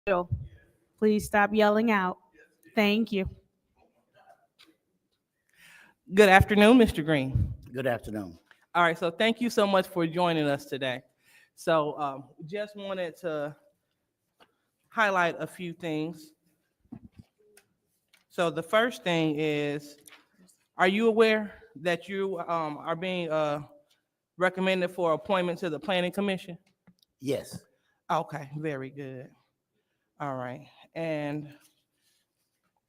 Mitchell, please stop yelling out. Thank you. Good afternoon, Mr. Green. Good afternoon. All right, so thank you so much for joining us today. So, just wanted to highlight a few things. So, the first thing is, are you aware that you are being recommended for appointment to the Planning Commission? Yes, Okay, very good. All right, and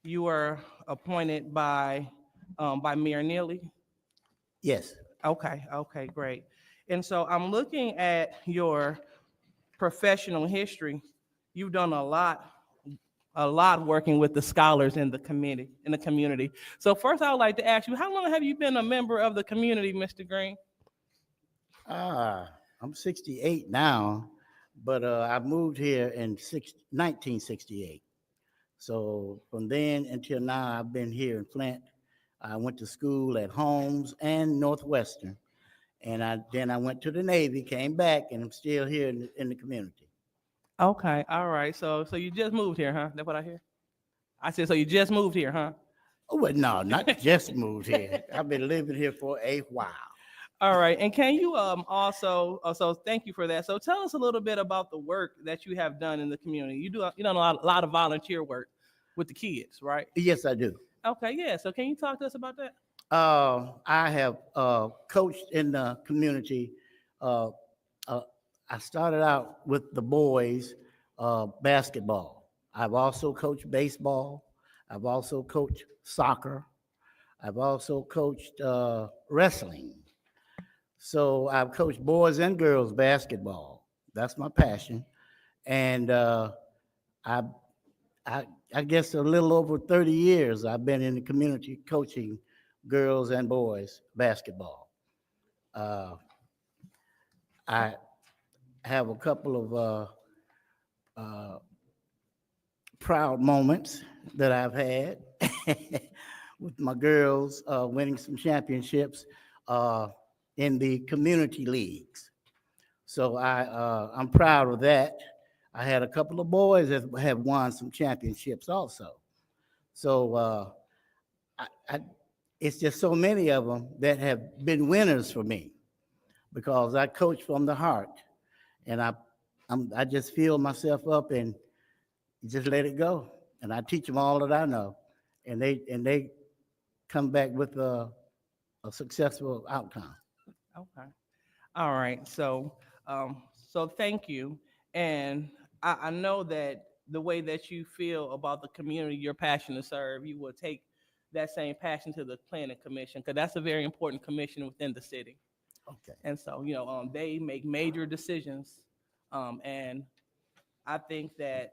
you were appointed by Mayor Neely. yes. Okay, great. And so I'm looking at your professional history. You've done a lot working with the scholars in the community. So first, I would like to ask you, how long have you been a member of the community, Mr. Green? I'm 68 now, but I moved here in 1968. So from then until now, I've been here in Flint. I went to school at Holmes and Northwestern, and then I went to the Navy, came back, and I'm still here in the community. Okay, all right. So you just moved here, huh? That's what I hear. I said, so you just moved here, huh? Oh, well, no, not just moved here. I've been living here for a while. All right, and can you also so thank you for that. So tell us a little bit about the work that you have done in the community. You done a lot of volunteer work with the kids, right? Yes, I do. Okay, yeah. So can you talk to us about that? I have coached in the community. Uh, uh, I started out with the boys basketball. I've also coached baseball. I've also coached soccer. I've also coached wrestling. So I've coached boys and girls basketball. That's my passion. And I, I guess a little over 30 years I've been in the community coaching girls and boys basketball. Uh, I have a couple of uh, proud moments that I've had with my girls winning some championships uh, in the community leagues. So I'm proud of that. I had a couple of boys that have won some championships also. So I, it's just so many of them that have been winners for me because I coach from the heart, and I just fill myself up and just let it go, and I teach them all that I know, and they come back with a successful outcome. Okay. All right. So thank you. And I know that the way that you feel about the community, your passion to serve, you will take that same passion to the planning commission because that's a very important commission within the city. Okay. And so, they make major decisions. And I think that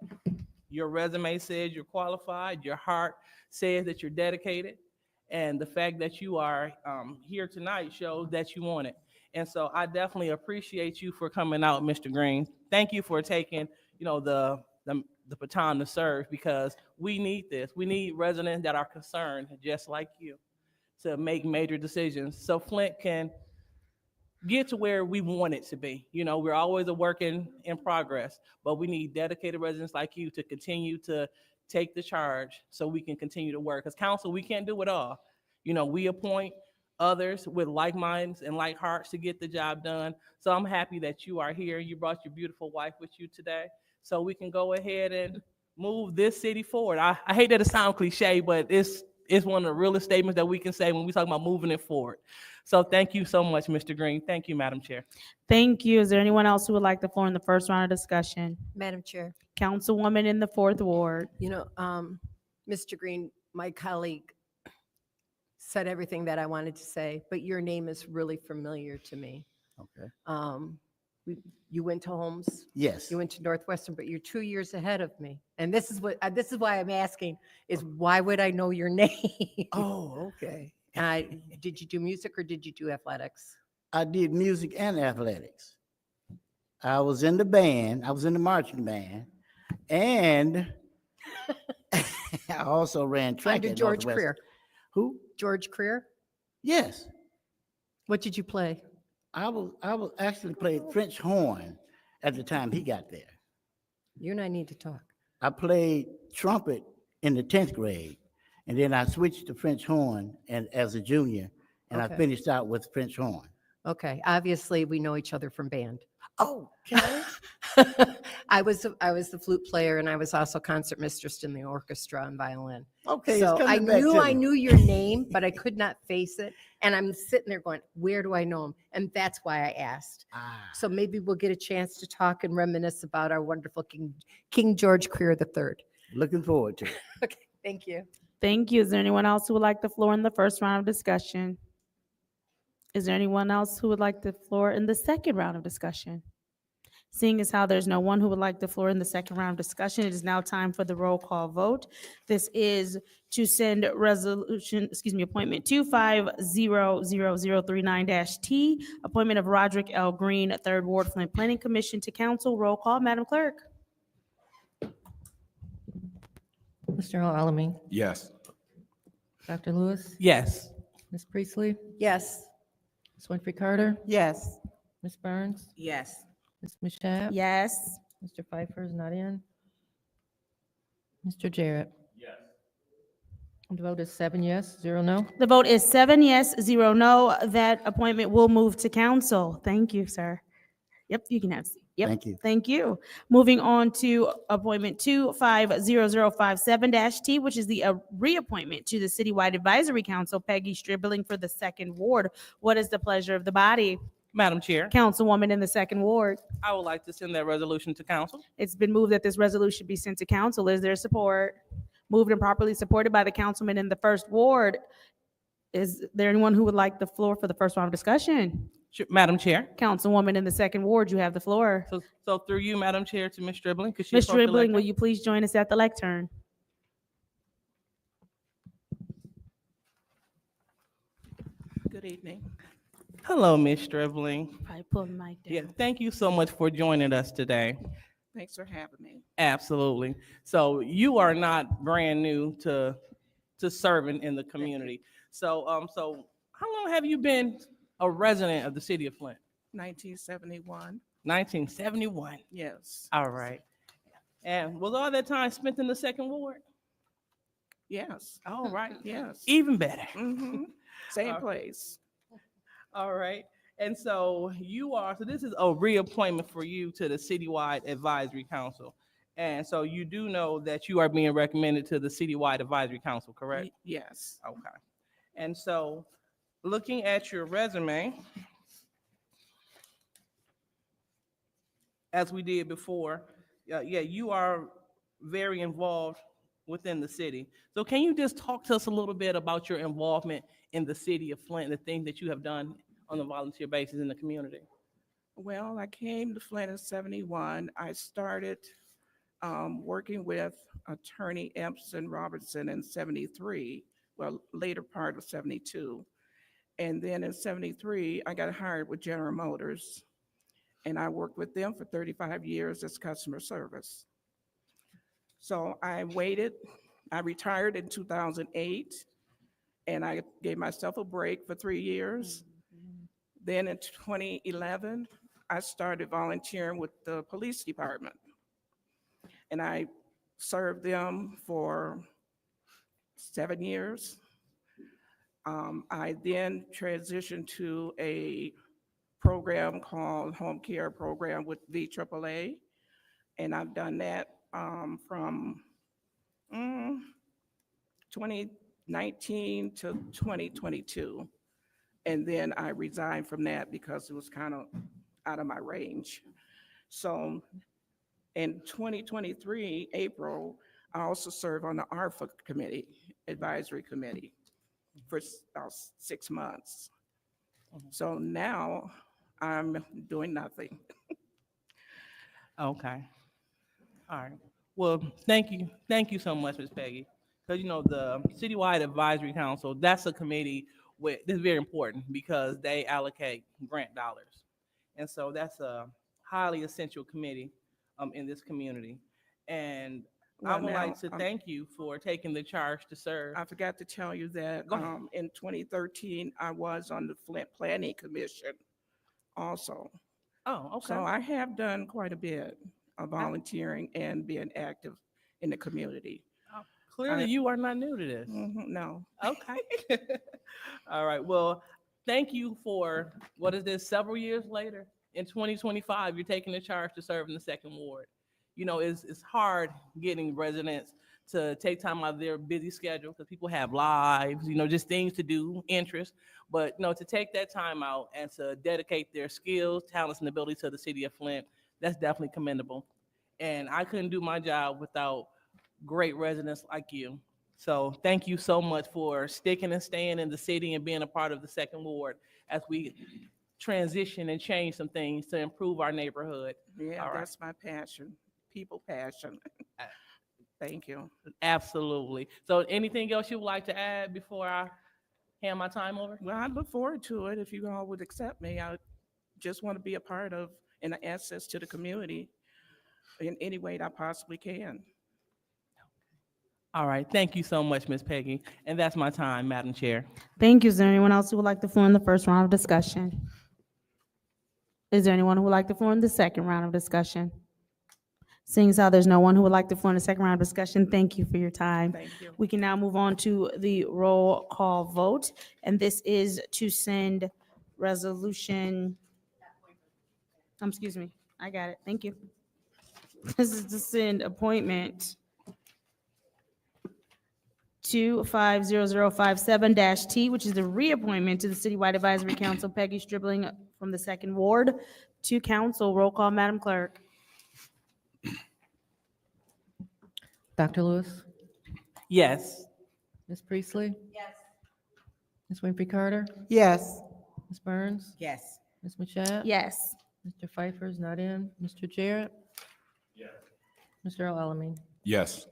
your resume says you're qualified, your heart says that you're dedicated, and the fact that you are here tonight shows that you want it. And so I definitely appreciate you for coming out, Mr. Green. Thank you for taking, the baton to serve because we need this. We need residents that are concerned, just like you, to make major decisions so Flint can get to where we want it to be. We're always a work in progress, but we need dedicated residents like you to continue to take the charge so we can continue to work. As council, we can't do it all. We appoint others with like minds and like hearts to get the job done. So I'm happy that you are here. You brought your beautiful wife with you today so we can go ahead and move this city forward. I hate that it sounds cliche, but it's one of the realest statements that we can say when we talk about moving it forward. So thank you so much, Mr. Green. Thank you, Madam Chair. Thank you. Is there anyone else who would like the floor in the first round of discussion? Madam Chair, Councilwoman in the fourth ward. Mr. Green, my colleague said everything that I wanted to say, but your name is really familiar to me. Okay. You went to Holmes, Yes. you went to Northwestern, but you're 2 years ahead of me. And this is why I'm asking is why would I know your name? Oh, okay. Did you do music or did you do athletics? I did music and athletics. I was in the band. I was in the marching band, and I also ran track Under at George Northwestern. Creer. Who? George Creer? Yes. What did you play? I was actually played French horn at the time he got there. You and I need to talk. I played trumpet in the 10th grade, and then I switched to French horn and as a junior, and I Okay. finished out with French horn. Okay, obviously, we know each other from band. Oh, okay. I was the flute player, and I was also concert mistress in the orchestra and violin. Okay, So it's I coming back knew to I me. knew your name, but I could not face it. And I'm sitting there going, where do I know him? And that's why I asked. Ah, So maybe we'll get a chance to talk and reminisce about our wonderful King George Career III. looking forward to it. Okay, thank you. Thank you. Is there anyone else who would like the floor in the first round of discussion? Is there anyone else who would like the floor in the second round of discussion? Seeing as how there's no one who would like the floor in the second round of discussion, it is now time for the roll call vote. This is to send appointment 2500039-T, appointment of Roderick L. Green, Third Ward Flint Planning Commission to council. Roll call, Madam Clerk. Mr. Alamin, Yes. Dr. Lewis, Yes. Ms. Priestley, Yes. Ms. Winfrey Carter, Yes. Ms. Burns, Yes. Ms. Mashat. Yes. Mr. Pfeiffer is not in. Mr. Jarrett. Yes. The vote is 7 yes, 0 no. The vote is 7 yes, 0 no. That appointment will move to council. Thank you, sir. Yep, you can have a seat. Yep. Thank you. Thank you. Moving on to appointment 2500057-T, which is the reappointment to the Citywide Advisory Council, Peggy Stribling for the second ward. What is the pleasure of the body? Madam Chair, Councilwoman in the second ward. I would like to send that resolution to council. It's been moved that this resolution be sent to council. Is there support? Moved and properly supported by the councilman in the first ward. Is there anyone who would like the floor for the first round of discussion? Madam Chair, Councilwoman in the second ward, you have the floor. so through you, Madam Chair, to Ms. Dribbling. Could she Ms. approach the Dribbling, will lectern? you please join us at the lectern? Good evening. Hello, Ms. Dribbling. Probably pull the mic Yeah, down. thank you so much for joining us today. Thanks for having me. Absolutely. So you are not brand new to serving in the community. So how long have you been a resident of the city of Flint? 1971. 1971. Yes. All right. And was all that time spent in the second ward? Yes. All right. Yes. Even better. hmm Same Uh, place. All right. And so this is a reappointment for you to the Citywide Advisory Council. And so you do know that you are being recommended to the Citywide Advisory Council, correct? Yes. Okay. And so looking at your resume, as we did before, you are very involved within the city. So can you just talk to us a little bit about your involvement in the city of Flint, and the things that you have done on a volunteer basis in the community? Well, I came to Flint in 71. I started working with attorney Empson Robertson in 73, well, later part of 72. And then in 73, I got hired with General Motors, and I worked with them for 35 years as customer service. So I retired in 2008, and I gave myself a break for 3 years. Then in 2011, I started volunteering with the police department. And I served them for 7 years. I then transitioned to a program called Home Care Program with VAAA. And I've done that from 2019 to 2022. And then I resigned from that because it was kind of out of my range. So in 2023, April, I also served on the ARFA committee, advisory committee, for about 6 months. So now I'm doing nothing. Okay. All right. Well, thank you. Thank you so much, Ms. Peggy. Because, the Citywide Advisory Council, that's a committee this is very important because they allocate grant dollars. And so that's a highly essential committee in this community. And I Well, would like now, to thank you for taking the charge to serve. I forgot to tell you that Go ahead. in 2013, I was on the Flint Planning Commission also. Oh, okay. So I have done quite a bit of volunteering and being active in the community. Clearly, I- you are not new to this. No. Okay. All right. Well, thank you for, what is this, several years later? In 2025, you're taking the charge to serve in the second ward. You know, it's hard getting residents to take time out of their busy schedule because people have lives, you know, just things to do, interests. But, you know, to take that time out and to dedicate their skills, talents, and ability to the city of Flint, that's definitely commendable. And I couldn't do my job without great residents like you. So thank you so much for sticking and staying in the city and being a part of the second ward as we transition and change some things to improve our neighborhood. Yeah, All right. that's my passion, people passion. Thank you. Absolutely. So anything else you would like to add before I hand my time over? Well, I look forward to it. If you all would accept me, I just want to be a part of and an access to the community in any way that I possibly can. All right. Thank you so much, Ms. Peggy. And that's my time, Madam Chair. Thank you. Is there anyone else who would like the floor in the first round of discussion? Is there anyone who would like the floor in the second round of discussion? Seeing as how there's no one who would like the floor in the second round of discussion, thank you for your time. Thank you. We can now move on to the roll call vote, and this is to send resolution, excuse me, I got it, thank you. This is to send appointment 250057-T, which is the reappointment to the Citywide Advisory Council, Peggy Stribling from the Second Ward to council. Roll call, Madam Clerk. Dr. Lewis, Yes. Ms. Priestley? Yes. Ms. Winfrey Carter? Yes. Ms. Burns? Yes. Ms. Mashat? Yes. Mr. Pfeiffer is not in. Mr. Jarrett? Yes. Mr. Alamin? Yes.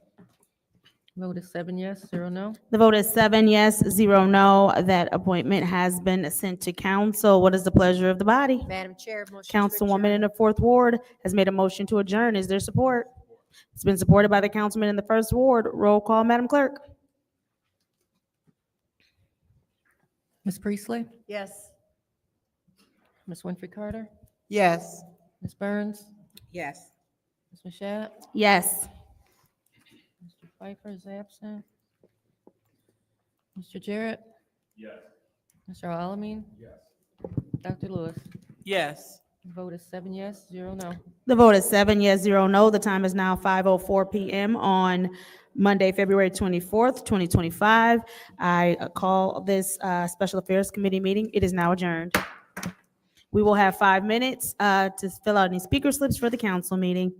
Vote is 7 yes, 0 no. The vote is 7 yes, 0 no. That appointment has been sent to council. What is the pleasure of the body? Madam Chair, motion to Councilwoman in adjourn. the Fourth Ward has made a motion to adjourn. Is there support? It's been supported by the councilman in the First Ward. Roll call, Madam Clerk. Ms. Priestley? Yes. Ms. Winfrey Carter? Yes. Ms. Burns? Yes. Ms. Mashat? Yes. Mr. Pfeiffer is absent. Mr. Jarrett? Yes. Mr. Alamin? Yes. Dr. Lewis? Yes. Vote is 7 yes, 0 no. The vote is 7 yes, 0 no. The time is now 5:04 PM on Monday, February 24th, 2025. I call this Special Affairs Committee meeting. It is now adjourned. We will have 5 minutes to fill out any speaker slips for the council meeting.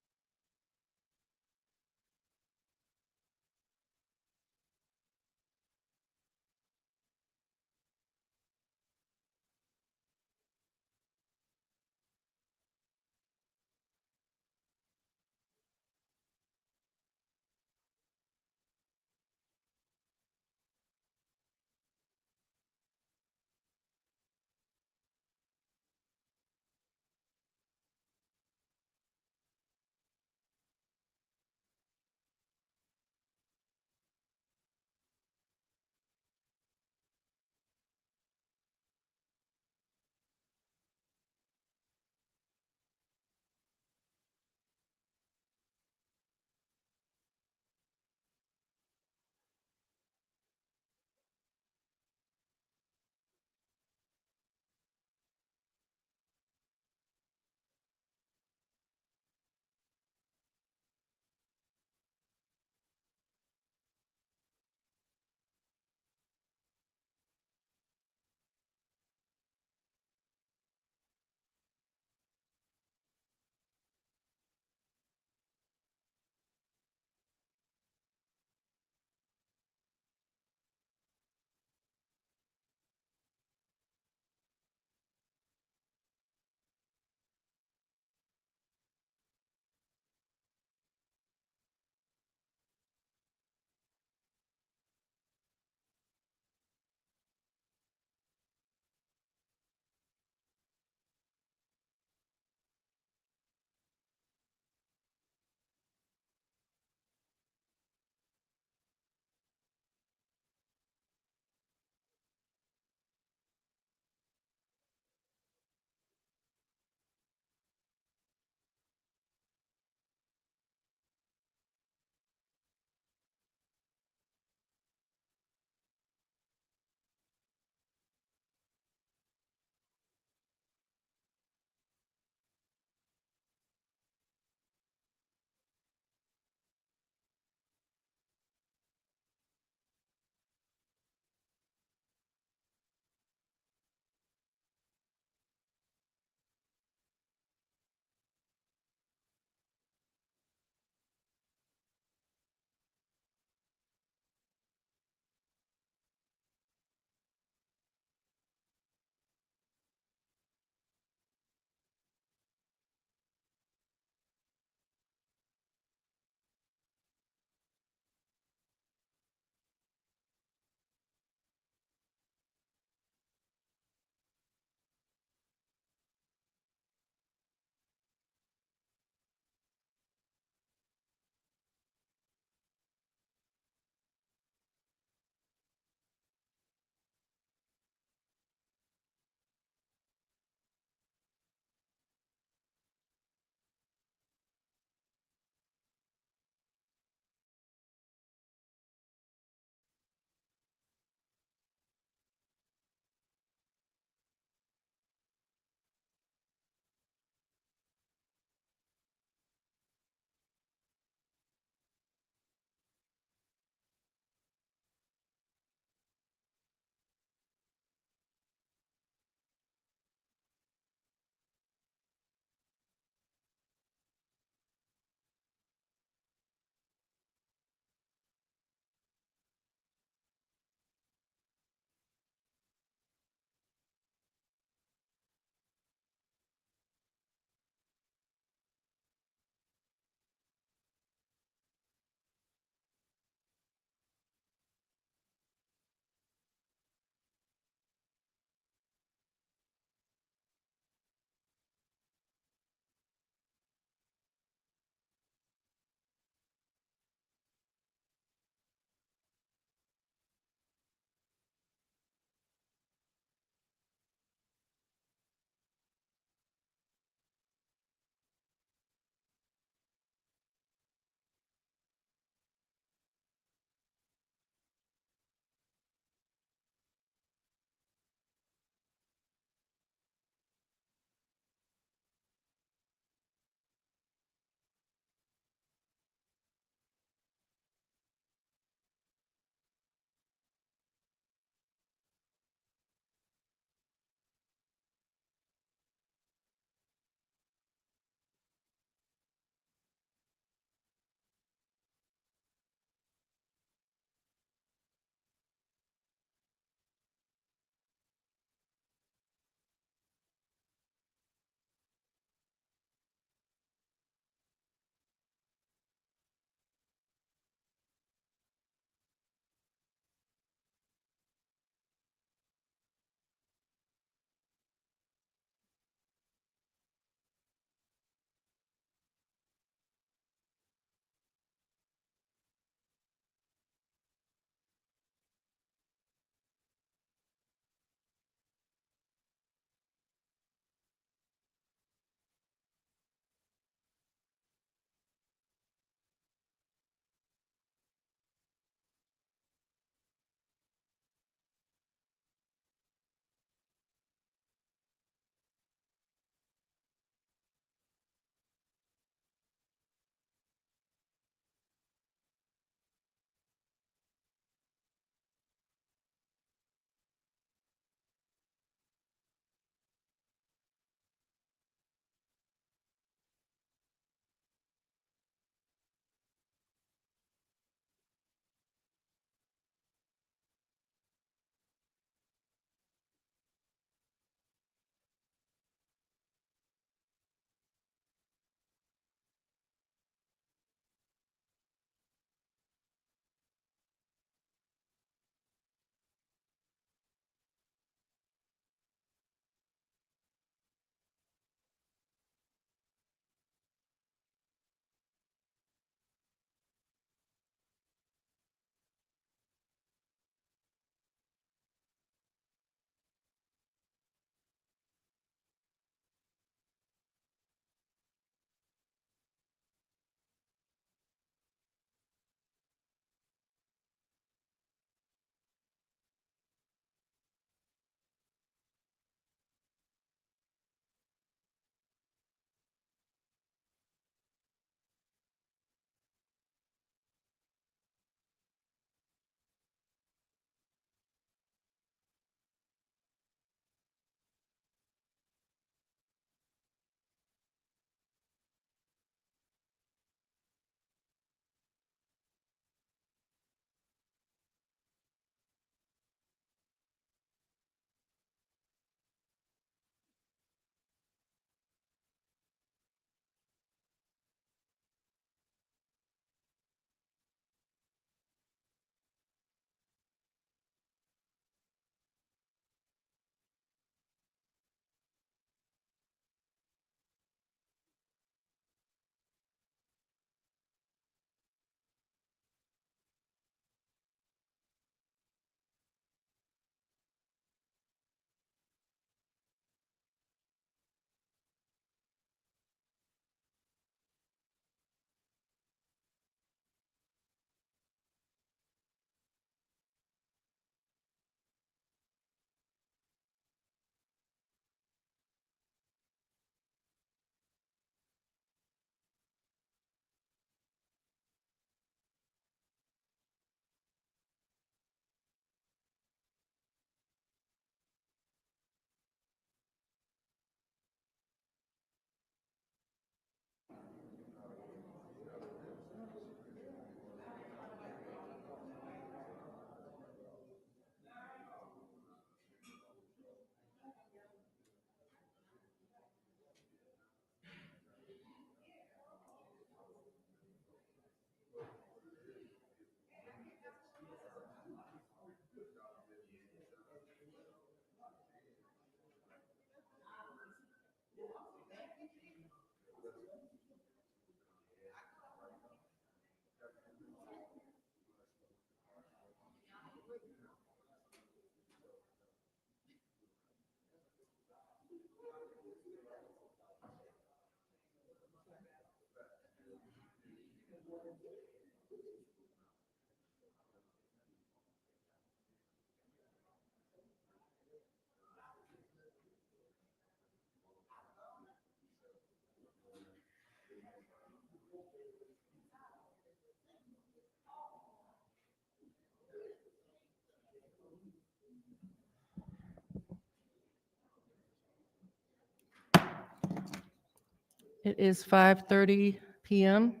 It is 5:30 PM,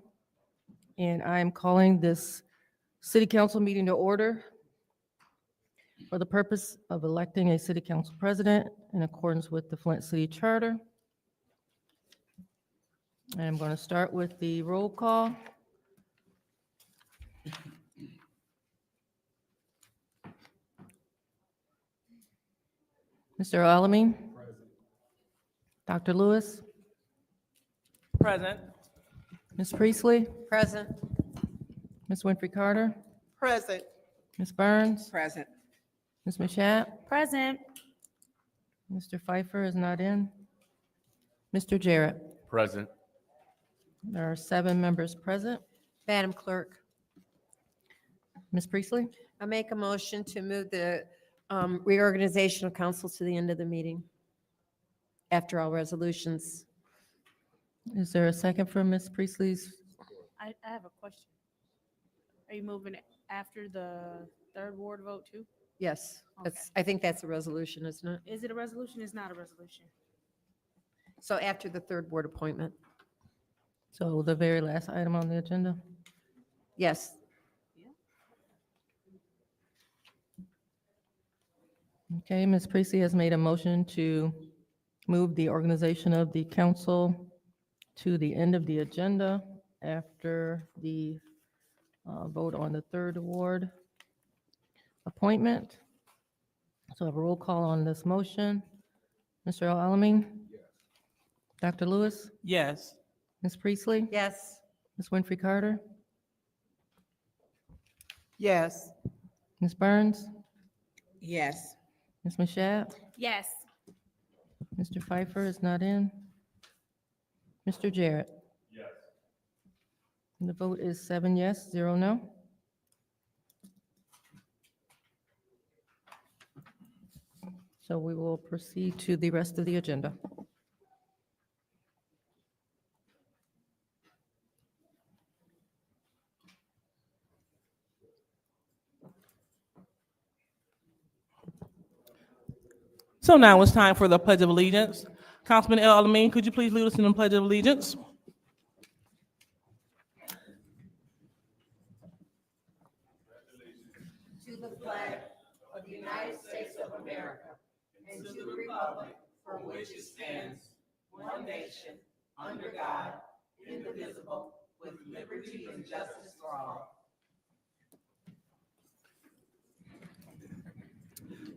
and I am calling this city council meeting to order for the purpose of electing a city council president in accordance with the Flint City Charter. And I'm going to start with the roll call. Mr. Alamin? Dr. Lewis? Present. Ms. Priestley? Present. Ms. Winfrey Carter? Present. Ms. Burns? Present. Ms. Mashat? Present. Mr. Pfeiffer is not in. Mr. Jarrett? Present. There are 7 members present. Madam Clerk, Ms. Priestley? I make a motion to move the reorganization of council to the end of the meeting after all resolutions. Is there a second for Ms. Priestley's? I have a question. Are you moving it after the third ward vote too? Yes, I think that's a resolution, isn't it? Is it a resolution? It's not a resolution. So after the third ward appointment, So the very last item on the agenda? yes. Okay, Ms. Priestley has made a motion to move the organization of the council to the end of the agenda after the vote on the third ward appointment. So I have a roll call on this motion. Mr. Alamin? Dr. Lewis? Yes. Ms. Priestley? Yes. Ms. Winfrey Carter? Yes. Ms. Burns? Yes. Ms. Mashat? Yes. Mr. Pfeiffer is not in. Mr. Jarrett? Yes. And the vote is 7 yes, 0 no. So we will proceed to the rest of the agenda. So now it's time for the Pledge of Allegiance. Councilman El Alamin, could you please lead us in the Pledge of Allegiance? To the flag of the United States of America and to the republic for which it stands, one nation, under God, indivisible, with liberty and justice for all.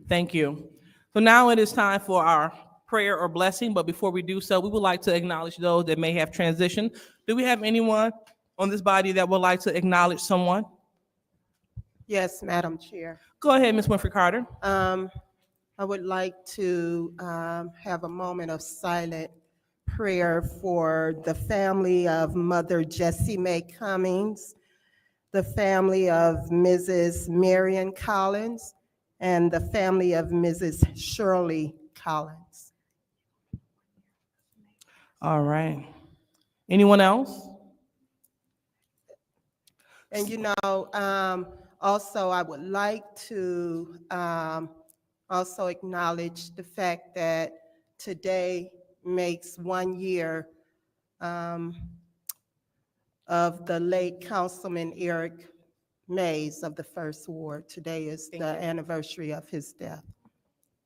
Thank you. So now it is time for our prayer or blessing, but before we do so, we would like to acknowledge those that may have transitioned. Do we have anyone on this body that would like to acknowledge someone? Yes, Madam Chair. Go ahead, Ms. Winfrey Carter. I would like to have a moment of silent prayer for the family of Mother Jessie Mae Cummings, the family of Mrs. Marion Collins, and the family of Mrs. Shirley Collins. All right. Anyone else? And also I would like to also acknowledge the fact that today makes 1 year of the late Councilman Eric Mays of the First Ward. Today is the anniversary of his death.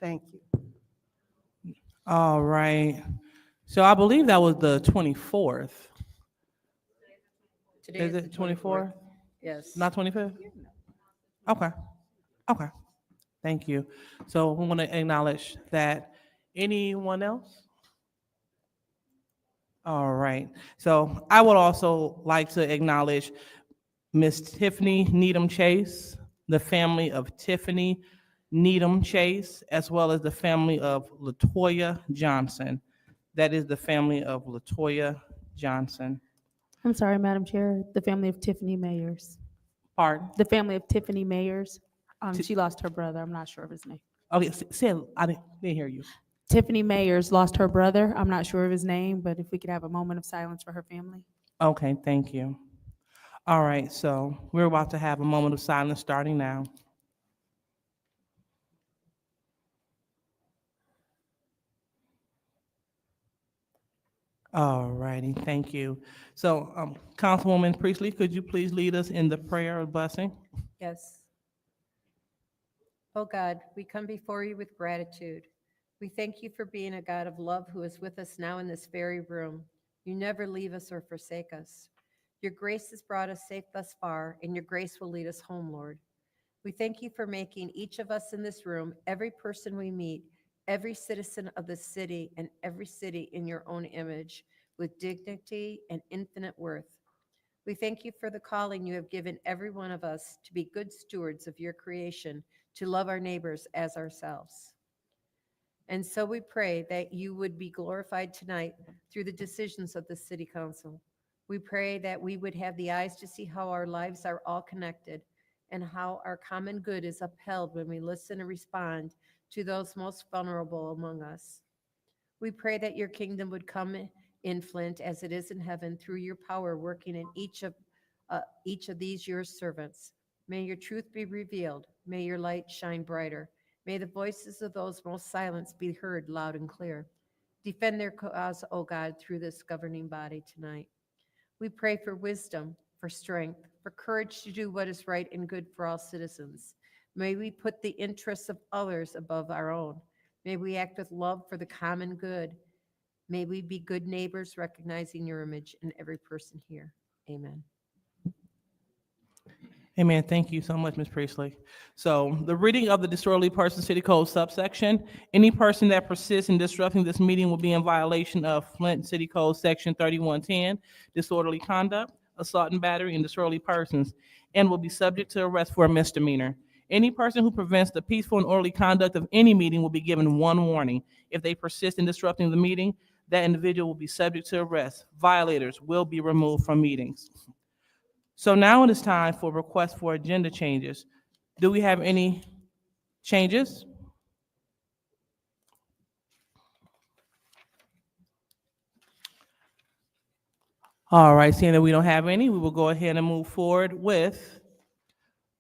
Thank you. All right. So I believe that was the 24th. Today Is it 24th? Yes. Not 25th? Okay. Okay. Thank you. So we want to acknowledge that. Anyone else? All right. So I would also like to acknowledge Miss Tiffany Needham Chase, the family of Tiffany Needham Chase, as well as the family of Latoya Johnson. That is the family of Latoya Johnson. I'm sorry, Madam Chair, the family of Tiffany Mayers. Pardon? The family of Tiffany Mayers. Ti- She lost her brother. I'm not sure of his name. Okay, say it. I didn't hear you. Tiffany Mayers lost her brother. I'm not sure of his name, but if we could have a moment of silence for her family. Okay, thank you. All right, so we're about to have a moment of silence starting now. All righty, thank you. So, Councilwoman Priestley, could you please lead us in the prayer of blessing? Yes. Oh God, we come before you with gratitude. We thank you for being a God of love who is with us now in this very room. You never leave us or forsake us. Your grace has brought us safe thus far, and your grace will lead us home, Lord. We thank you for making each of us in this room, every person we meet, every citizen of the city, and every city in your own image, with dignity and infinite worth. We thank you for the calling you have given every one of us to be good stewards of your creation, to love our neighbors as ourselves. And so we pray that you would be glorified tonight through the decisions of the City Council. We pray that we would have the eyes to see how our lives are all connected and how our common good is upheld when we listen and respond to those most vulnerable among us. We pray that your kingdom would come in Flint as it is in heaven through your power working in each of these your servants. May your truth be revealed. May your light shine brighter. May the voices of those most silenced be heard loud and clear. Defend their cause, O God, through this governing body tonight. We pray for wisdom, for strength, for courage to do what is right and good for all citizens. May we put the interests of others above our own. May we act with love for the common good. May we be good neighbors, recognizing your image in every person here. Amen. Amen. Thank you so much, Ms. Priestley. So the reading of the disorderly person city code subsection, any person that persists in disrupting this meeting will be in violation of Flint City Code Section 3110, disorderly conduct, assault and battery, and disorderly persons, and will be subject to arrest for a misdemeanor. Any person who prevents the peaceful and orderly conduct of any meeting will be given one warning. If they persist in disrupting the meeting, that individual will be subject to arrest. Violators will be removed from meetings. So now it is time for requests for agenda changes. Do we have any changes? All right, seeing that we don't have any, we will go ahead and move forward with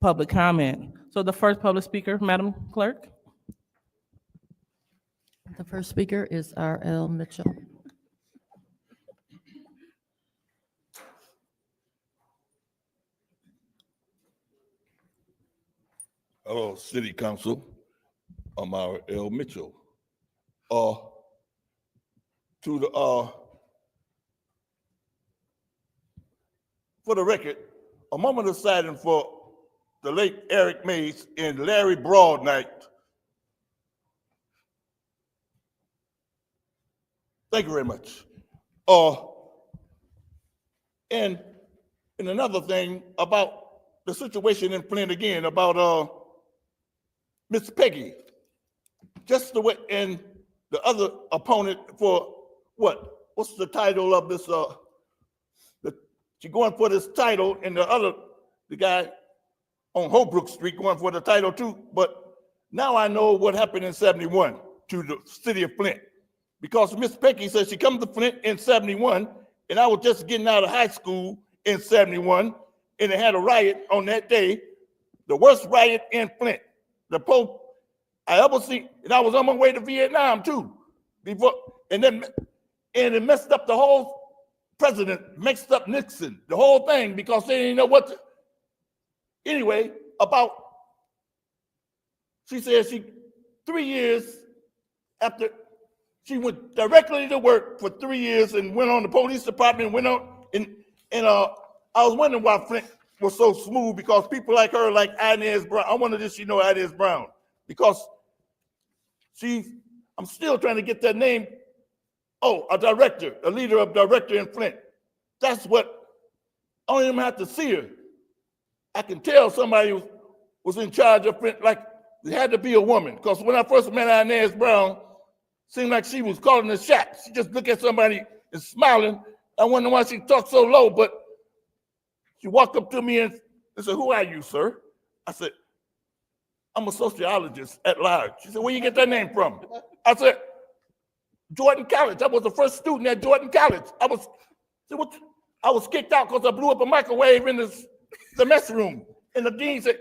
public comment. So the first public speaker, Madam Clerk. The first speaker is R.L. Mitchell. Hello, City Council. I'm R.L. Mitchell. For the record, a moment of silence for the late Eric Mays and Larry Broadnight. Thank you very much. And another thing about the situation in Flint again, about Miss Peggy, just the way, and the other opponent for what's the title of this, she going for this title, and the guy on Holbrook Street going for the title too. But now I know what happened in 71 to the city of Flint, because Miss Peggy said she come to Flint in 71, and I was just getting out of high school in 71, and they had a riot on that day, the worst riot in Flint, the Pope I ever seen, and I was on my way to Vietnam too, before, and it messed up the whole president, mixed up Nixon, the whole thing, because they didn't know what to, anyway, she said 3 years after, she went directly to work for 3 years and went on the police department, went on, and I was wondering why Flint was so smooth, because people like her, like Inez Brown, I wonder if she know Inez Brown, because I'm still trying to get that name. Oh, a leader of director in Flint. That's what, I don't even have to see her. I can tell somebody was in charge of Flint, like it had to be a woman, because when I first met Inez Brown, seemed like she was calling the shots. She just looked at somebody and smiling, I wonder why she talked so low, but she walked up to me and said, "Who are you, sir?" I said, "I'm a sociologist at large." She said, "Where you get that name from?" I said, "Jordan College. I was the first student at Jordan College. I was kicked out because I blew up a microwave in the mess room." And the dean said,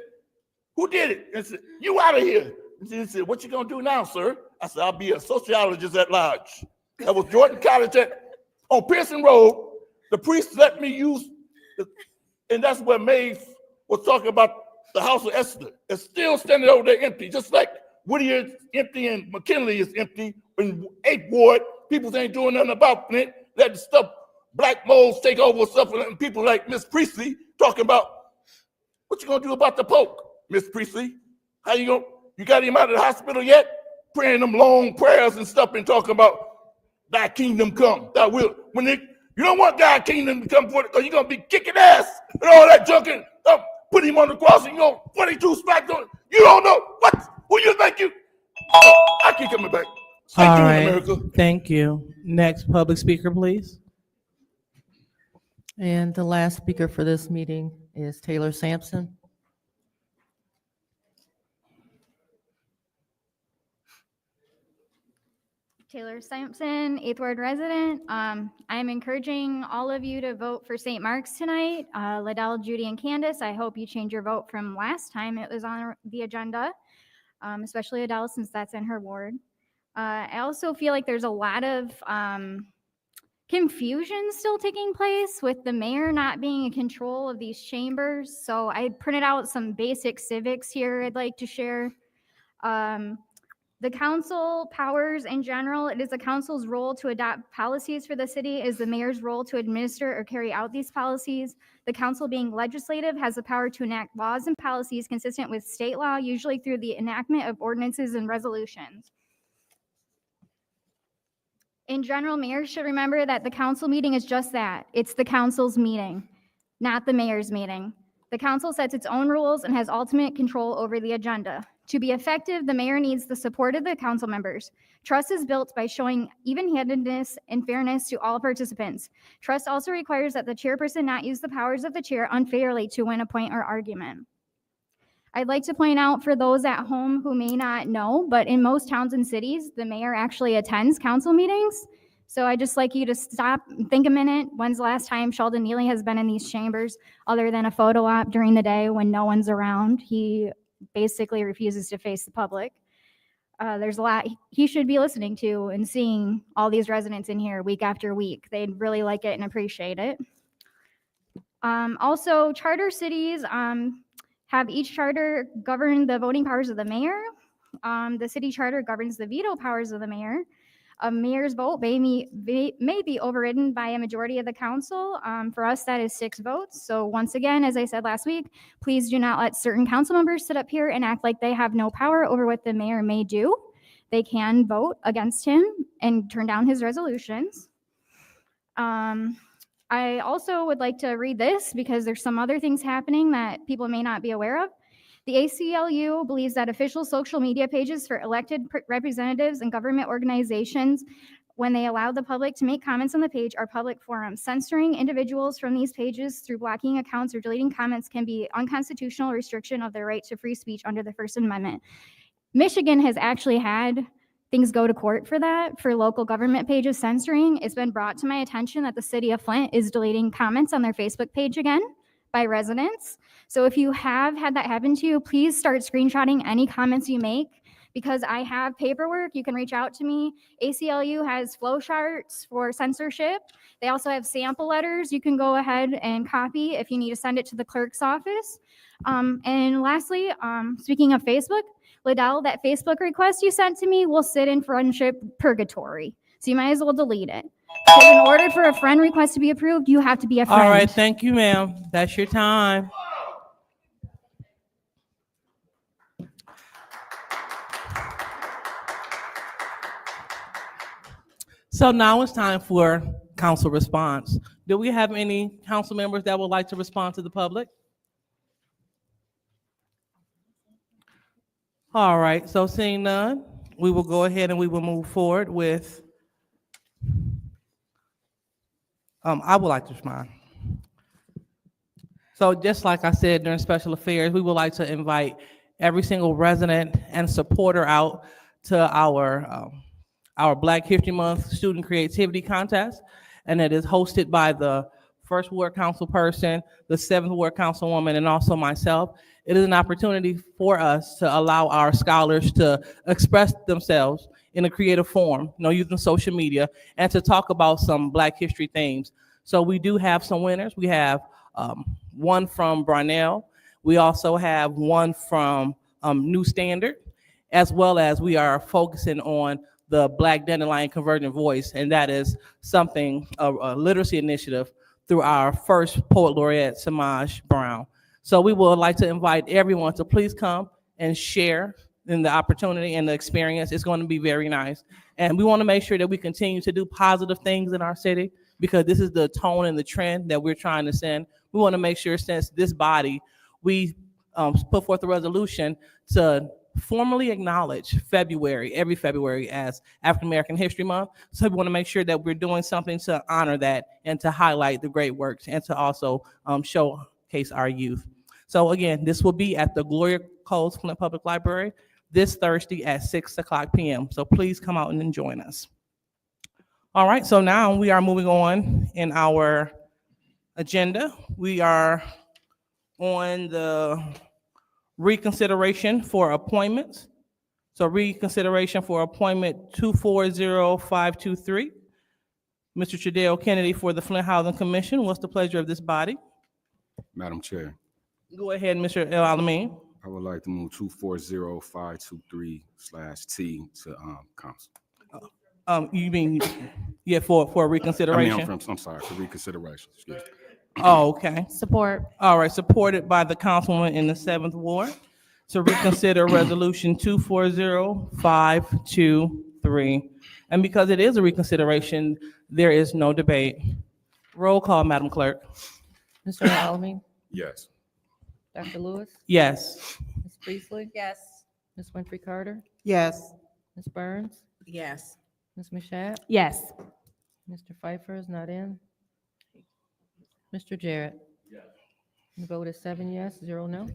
"Who did it?" And said, "You out of here." And he said, "What you gonna do now, sir?" I said, "I'll be a sociologist at large." That was Jordan College on Pearson Road. The priest let me use, and that's where Maeve was talking about the house of Esther. It's still standing over there empty, just like Whittier is empty and McKinley is empty. In 8th Ward, people ain't doing nothing about it. Let the stuff, black moles take over stuff, and people like Miss Priestley talking about, "What you gonna do about the Pope, Miss Priestley? How you got him out of the hospital yet?" Praying them long prayers and stuff and talking about thy kingdom come, thy will. You don't want God's kingdom to come for it because you're going to be kicking ass and all that junk and put him on the cross and 22 stripes on it. You don't know who you think you. I keep coming back. Stay All tuned, right. America. Thank you. Next public speaker, please. And the last speaker for this meeting is Taylor Sampson. Taylor Sampson, 8th Ward resident. I'm encouraging all of you to vote for St. Mark's tonight. Liddell, Judy, and Candace, I hope you change your vote from last time it was on the agenda, especially Adele since that's in her ward. I also feel like there's a lot of confusion still taking place with the mayor not being in control of these chambers. So I printed out some basic civics here I'd like to share. The council powers in general, it is the council's role to adopt policies for the city. It is the mayor's role to administer or carry out these policies. The council, being legislative, has the power to enact laws and policies consistent with state law, usually through the enactment of ordinances and resolutions. In general, mayors should remember that the council meeting is just that. It's the council's meeting, not the mayor's meeting. The council sets its own rules and has ultimate control over the agenda. To be effective, the mayor needs the support of the council members. Trust is built by showing even-handedness and fairness to all participants. Trust also requires that the chairperson not use the powers of the chair unfairly to win a point or argument. I'd like to point out for those at home who may not know, but in most towns and cities, the mayor actually attends council meetings. So I'd just like you to stop and think a minute. When's the last time Sheldon Neely has been in these chambers other than a photo op during the day when no one's around? He basically refuses to face the public. There's a lot he should be listening to and seeing all these residents in here week after week. They'd really like it and appreciate it. Also, charter cities have each charter govern the voting powers of the mayor. The city charter governs the veto powers of the mayor. A mayor's vote may be overridden by a majority of the council. For us, that is 6 votes. So once again, as I said last week, please do not let certain council members sit up here and act like they have no power over what the mayor may do. They can vote against him and turn down his resolutions. I also would like to read this because there's some other things happening that people may not be aware of. The ACLU believes that official social media pages for elected representatives and government organizations, when they allow the public to make comments on the page, are public forums. Censoring individuals from these pages through blocking accounts or deleting comments can be unconstitutional restriction of their right to free speech under the First Amendment. Michigan has actually had things go to court for that, for local government pages censoring. It's been brought to my attention that the city of Flint is deleting comments on their Facebook page again by residents. So if you have had that happen to you, please start screenshotting any comments you make because I have paperwork. You can reach out to me. ACLU has flow charts for censorship. They also have sample letters you can go ahead and copy if you need to send it to the clerk's office. And lastly, speaking of Facebook, Liddell, that Facebook request you sent to me will sit in friendship purgatory. So you might as well delete it. Because in order for a friend request to be approved, you have to be a friend. All right, thank you, ma'am. That's your time. So now it's time for council response. Do we have any council members that would like to respond to the public? All right, so seeing none, we will go ahead and we will move forward with I would like to respond. So just like I said during special affairs, we would like to invite every single resident and supporter out to our Black History Month Student Creativity Contest. And it is hosted by the First Ward Council person, the Seventh Ward Councilwoman, and also myself. It is an opportunity for us to allow our scholars to express themselves in a creative form, using social media, and to talk about some Black history themes. So we do have some winners. We have one from Brownell. We also have one from New Standard, as well as we are focusing on the Black Dandelion Convergent Voice, and that is something, a literacy initiative through our first poet laureate, Samaj Brown. So we would like to invite everyone to please come and share in the opportunity and the experience. It's going to be very nice. And we want to make sure that we continue to do positive things in our city, because this is the tone and the trend that we're trying to send. We want to make sure, since this body, we put forth a resolution to formally acknowledge every February as African American History Month. So we want to make sure that we're doing something to honor that and to highlight the great works and to also showcase our youth. So again, this will be at the Gloria Coles Flint Public Library this Thursday at 6:00 p.m. So please come out and join us. All right, so now we are moving on in our agenda. We are on the reconsideration for appointments. So reconsideration for appointment 240523. Mr. Chadell Kennedy for the Flint Housing Commission. What's the pleasure of this body? Madam Chair, Go ahead, Mr. El Alamin. I would like to move 240523/T to council. You mean, for reconsideration? I'm sorry, for reconsideration, excuse me. Oh, okay. Support. All right, supported by the councilwoman in the 7th Ward to reconsider resolution 240523. And because it is a reconsideration, there is no debate. Roll call, Madam Clerk. Mr. Alamin? Yes. Dr. Lewis? Yes. Ms. Priestley? Yes. Ms. Winfrey Carter? Yes. Ms. Burns? Yes. Ms. Mashat? Yes. Mr. Pfeiffer is not in. Mr. Jarrett? Yes. The vote is 7 yes, 0 no.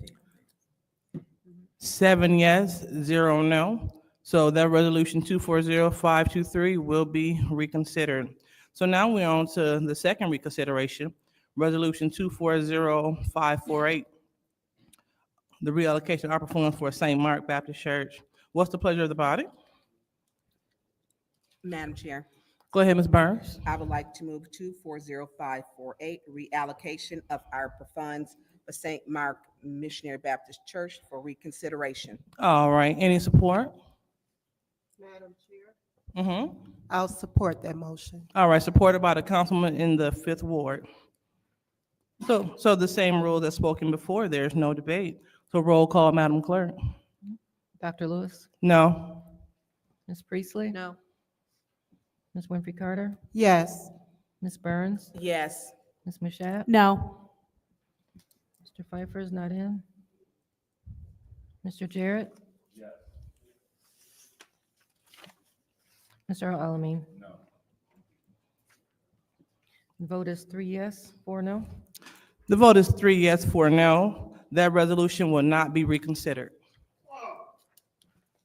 7 yes, 0 no. So that resolution 240523 will be reconsidered. So now we're on to the second reconsideration, resolution 240548. The reallocation of ARPA funds for St. Mark Baptist Church. What's the pleasure of the body? Madam Chair, Go ahead, Ms. Burns. I would like to move 240548, reallocation of ARPA funds for St. Mark Missionary Baptist Church for reconsideration. All right, any support? Madam Chair, Mm-hmm. I'll support that motion. All right, supported by the councilman in the 5th Ward. So the same rule that's spoken before, there's no debate. So roll call, Madam Clerk. Dr. Lewis? No. Ms. Priestley? No. Ms. Winfrey Carter? Yes. Ms. Burns? Yes. Ms. Mashat? No. Mr. Pfeiffer is not in. Mr. Jarrett? Yes. Mr. Alamin? No. The vote is 3 yes, 4 no. The vote is 3 yes, 4 no. That resolution will not be reconsidered.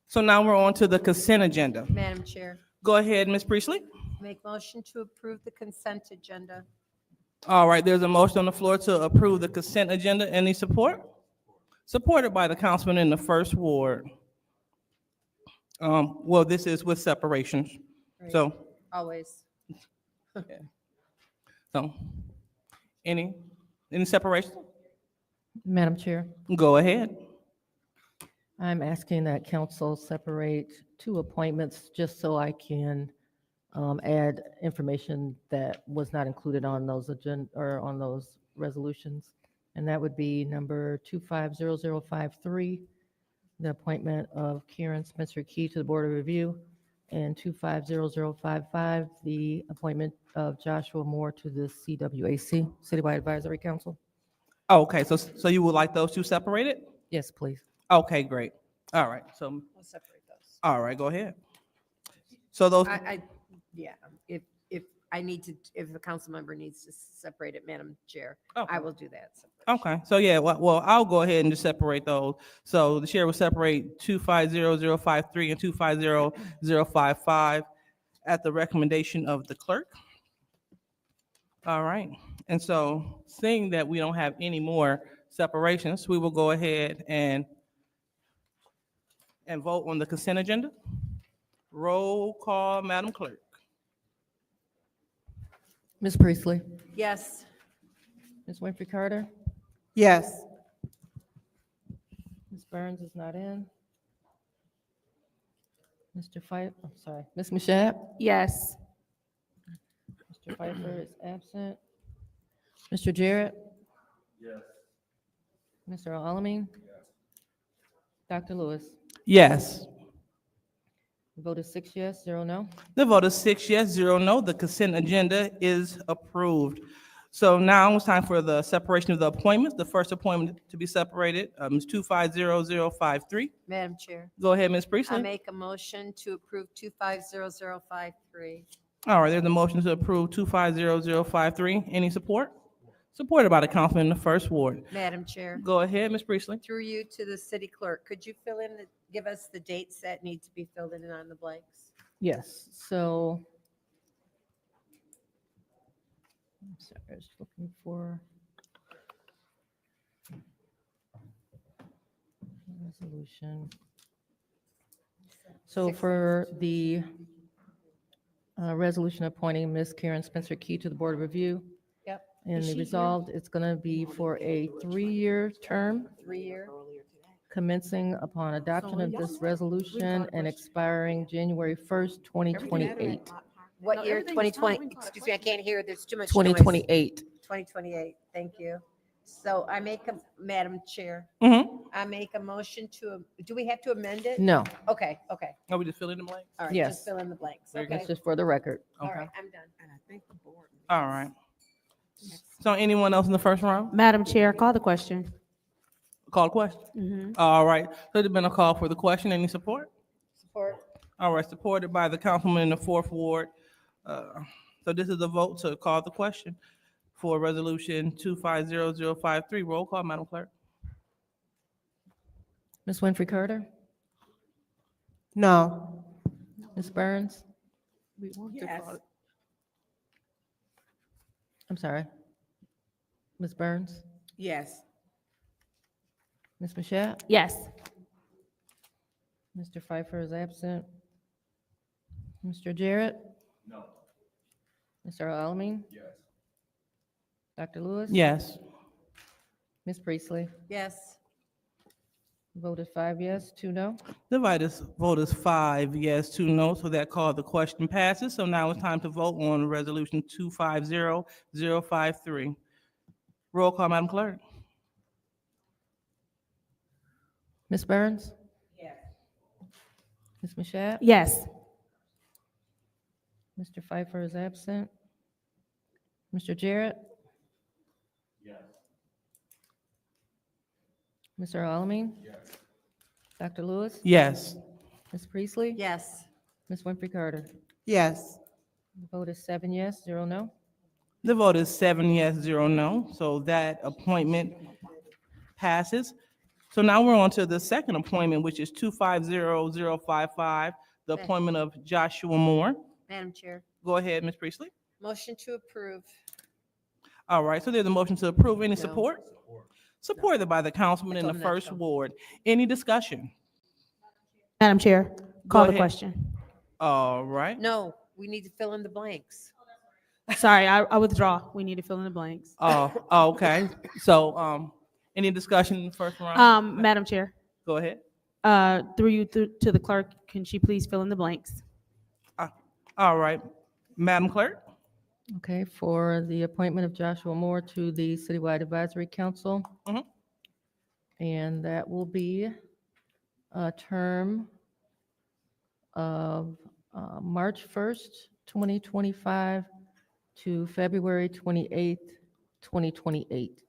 So now we're on to the consent agenda. Madam Chair, Go ahead, Ms. Priestley. make motion to approve the consent agenda. All right, there's a motion on the floor to approve the consent agenda. Any support? Supported by the councilman in the 1st Ward. Well, this is with separations. Right. So, Always. any separation? Madam Chair, Go ahead. I'm asking that council separate 2 appointments just so I can add information that was not included on those agenda or on those resolutions. And that would be number 250053, the appointment of Karen Spencer Key to the Board of Review, and 250055, the appointment of Joshua Moore to the CWAC, Citywide Advisory Council. Okay, so you would like those 2 separated? Yes, please. Okay, great. All right, so, We'll separate those. all right, go ahead. So those, Yeah, if I need to, if a council member needs to separate it, Madam Chair, Okay. I will do that. Okay, so yeah, well, I'll go ahead and just separate those. So the chair will separate 250053 and 250055 at the recommendation of the clerk. All right, and so seeing that we don't have any more separations, we will go ahead and vote on the consent agenda. Roll call, Madam Clerk. Ms. Priestley, Yes. Ms. Winfrey Carter, Yes. Ms. Burns is not in. Mr. Fife, I'm sorry, Ms. Mashat, Yes. Mr. Pfeiffer is absent. Mr. Jarrett? Yes. Mr. Alamin? Dr. Lewis? Yes. The vote is 6 yes, 0 no. The vote is 6 yes, 0 no. The consent agenda is approved. So now it's time for the separation of the appointments. The first appointment to be separated is 250053. Madam Chair, Go ahead, Ms. I Priestley. make a motion to approve 250053. All right, there's a motion to approve 250053. Any support? Supported by the councilman in the first ward. Madam Chair, Go ahead, Ms. Priestley. through you to the city clerk, could you fill in, give us the dates that need to be filled in and on the blanks? Yes, so. I'm sorry, I was looking for. Resolution. So for the resolution appointing Ms. Karen Spencer Key to the Board of Review, Yep. and Is the she here? resolved, it's going to be for a 3-year term 3-year? commencing upon adoption of this resolution and expiring January 1st, 2028. What year? 2020, excuse me, I can't hear, there's too much noise. 2028. 2028, thank you. So I make a, Madam Chair, Mm-hmm. I make a motion to, do we have to amend it? No, Okay, Are we just filling the blanks? all right, Yes. just fill in the blanks. Very Okay, that's just for the record. all Okay. right, I'm done. All right. So anyone else in the first round? Madam Chair, call the question. Call the question. Mhm. All right. So there's been a call for the question. Any support? Support. All right, supported by the councilman in the fourth ward. So this is a vote to call the question for resolution 250053. Roll call, Madam Clerk. Ms. Winfrey Carter? No. Ms. Burns? Yes. I'm sorry. Ms. Burns? Yes. Ms. Mashat? Yes. Mr. Pfeiffer is absent. Mr. Jarrett? No. Mr. Alamin? Yes. Dr. Lewis? Yes. Ms. Priestley? Yes. Voted 5 yes, 2 no. The vote is 5 yes, 2 no, so that call the question passes. So now it's time to vote on resolution 250053. Roll call, Madam Clerk. Ms. Burns? Yes. Ms. Mashat? Yes. Mr. Pfeiffer is absent. Mr. Jarrett? Yes. Mr. Alamin? Yes. Dr. Lewis? Yes. Ms. Priestley? Yes. Ms. Winfrey Carter? Yes. The vote is 7 yes, 0 no. The vote is 7 yes, 0 no, so that appointment passes. So now we're on to the second appointment, which is 250055, the Okay. appointment of Joshua Moore. Madam Chair, Go ahead, Ms. Priestley. motion to approve. All right, so there's a motion to approve. Any No. support? Supported by the councilman in told the him not to first come. ward. Any discussion? Madam Chair, call the ahead. question. All right. No, we need to fill in the blanks. Sorry, I withdraw. We need to fill in the blanks. Okay. So, any discussion in the first round? Madam Chair, Go ahead. through you to the clerk, can she please fill in the blanks? All right. Madam Clerk? Okay, for the appointment of Joshua Moore to the Citywide Advisory Council. Mhm. And that will be a term of March 1st, 2025 to February 28th, 2028.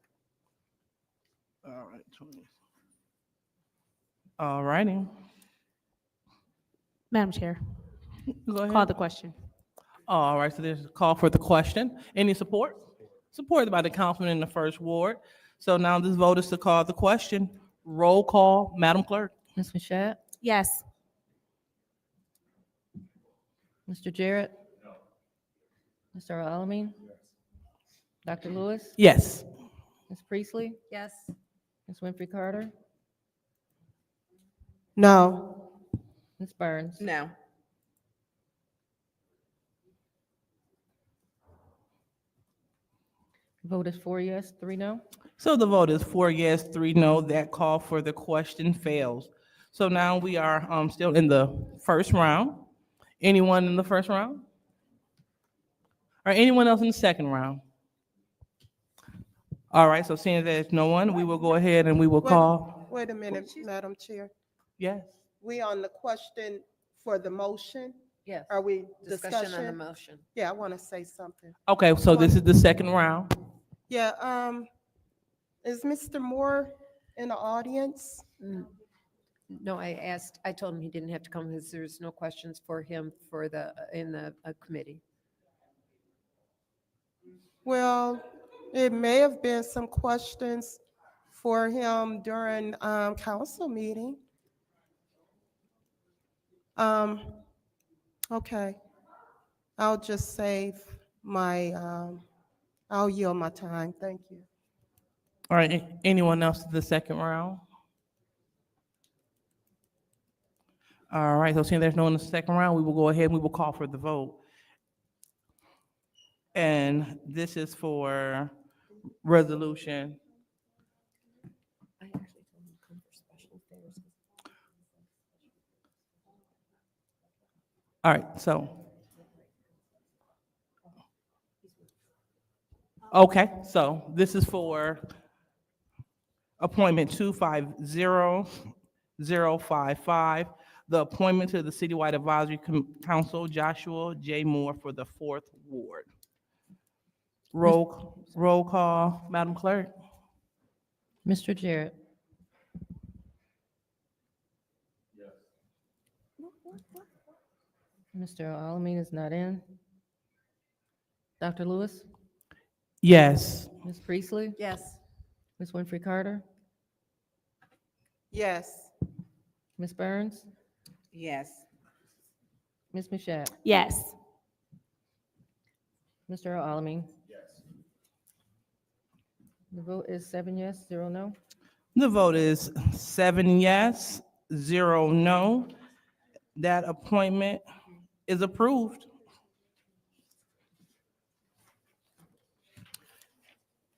All right. All righty. Madam Chair, Go call ahead. the question. All right, so there's a call for the question. Any support? Supported by the councilman in the first ward. So now this vote is to call the question. Roll call, Madam Clerk. Ms. Mashat? Yes. Mr. Jarrett? Mr. Alamin? Dr. Lewis? Yes. Ms. Priestley? Yes. Ms. Winfrey Carter? No. Ms. Burns? No. Vote is 4 yes, 3 no. So the vote is 4 yes, 3 no. That call for the question fails. So now we are still in the first round. Anyone in the first round? Or anyone else in the second round? All right, so seeing that there's no one, we will go ahead and we will call. Wait a minute, Madam Chair. Yes. We on the question for the motion? Yes. Are we Discussion on the discussion? motion. Yeah, I want to say something. Okay, so this is the second round. Yeah, is Mr. Moore in the audience? No, I told him he didn't have to come because there's no questions for him in the committee. Well, it may have been some questions for him during council meeting. Okay, I'll just save my, I'll yield my time. Thank you. All right, anyone else to the second round? All right, so seeing there's no one in the second round, we will go ahead and we will call for the vote. And this is for resolution. I actually told him to come for special affairs. All right, so. Okay, so this is for appointment 250055, the appointment to the Citywide Advisory Council, Joshua J. Moore for the 4th Ward. Roll call, Madam Clerk. Mr. Jarrett? Mr. Alamin is not in. Dr. Lewis? Yes. Ms. Priestley? Yes. Ms. Winfrey Carter? Yes. Ms. Burns? Yes. Ms. Mashat? Yes. Mr. Alamin? Yes. The vote is 7 yes, 0 no. The vote is 7 yes, 0 no. That appointment is approved.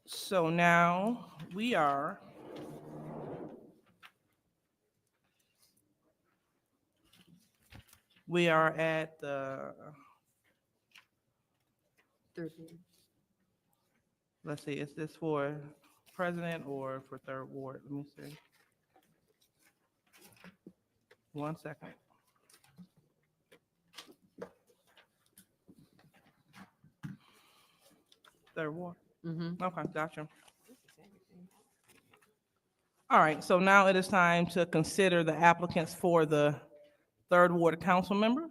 So now we are at the, let's see, is this for president or for 3rd ward? Let me see. 1 second. Third ward. Okay, gotcha. All right, so now it is time to consider the applicants for the 3rd Ward council members.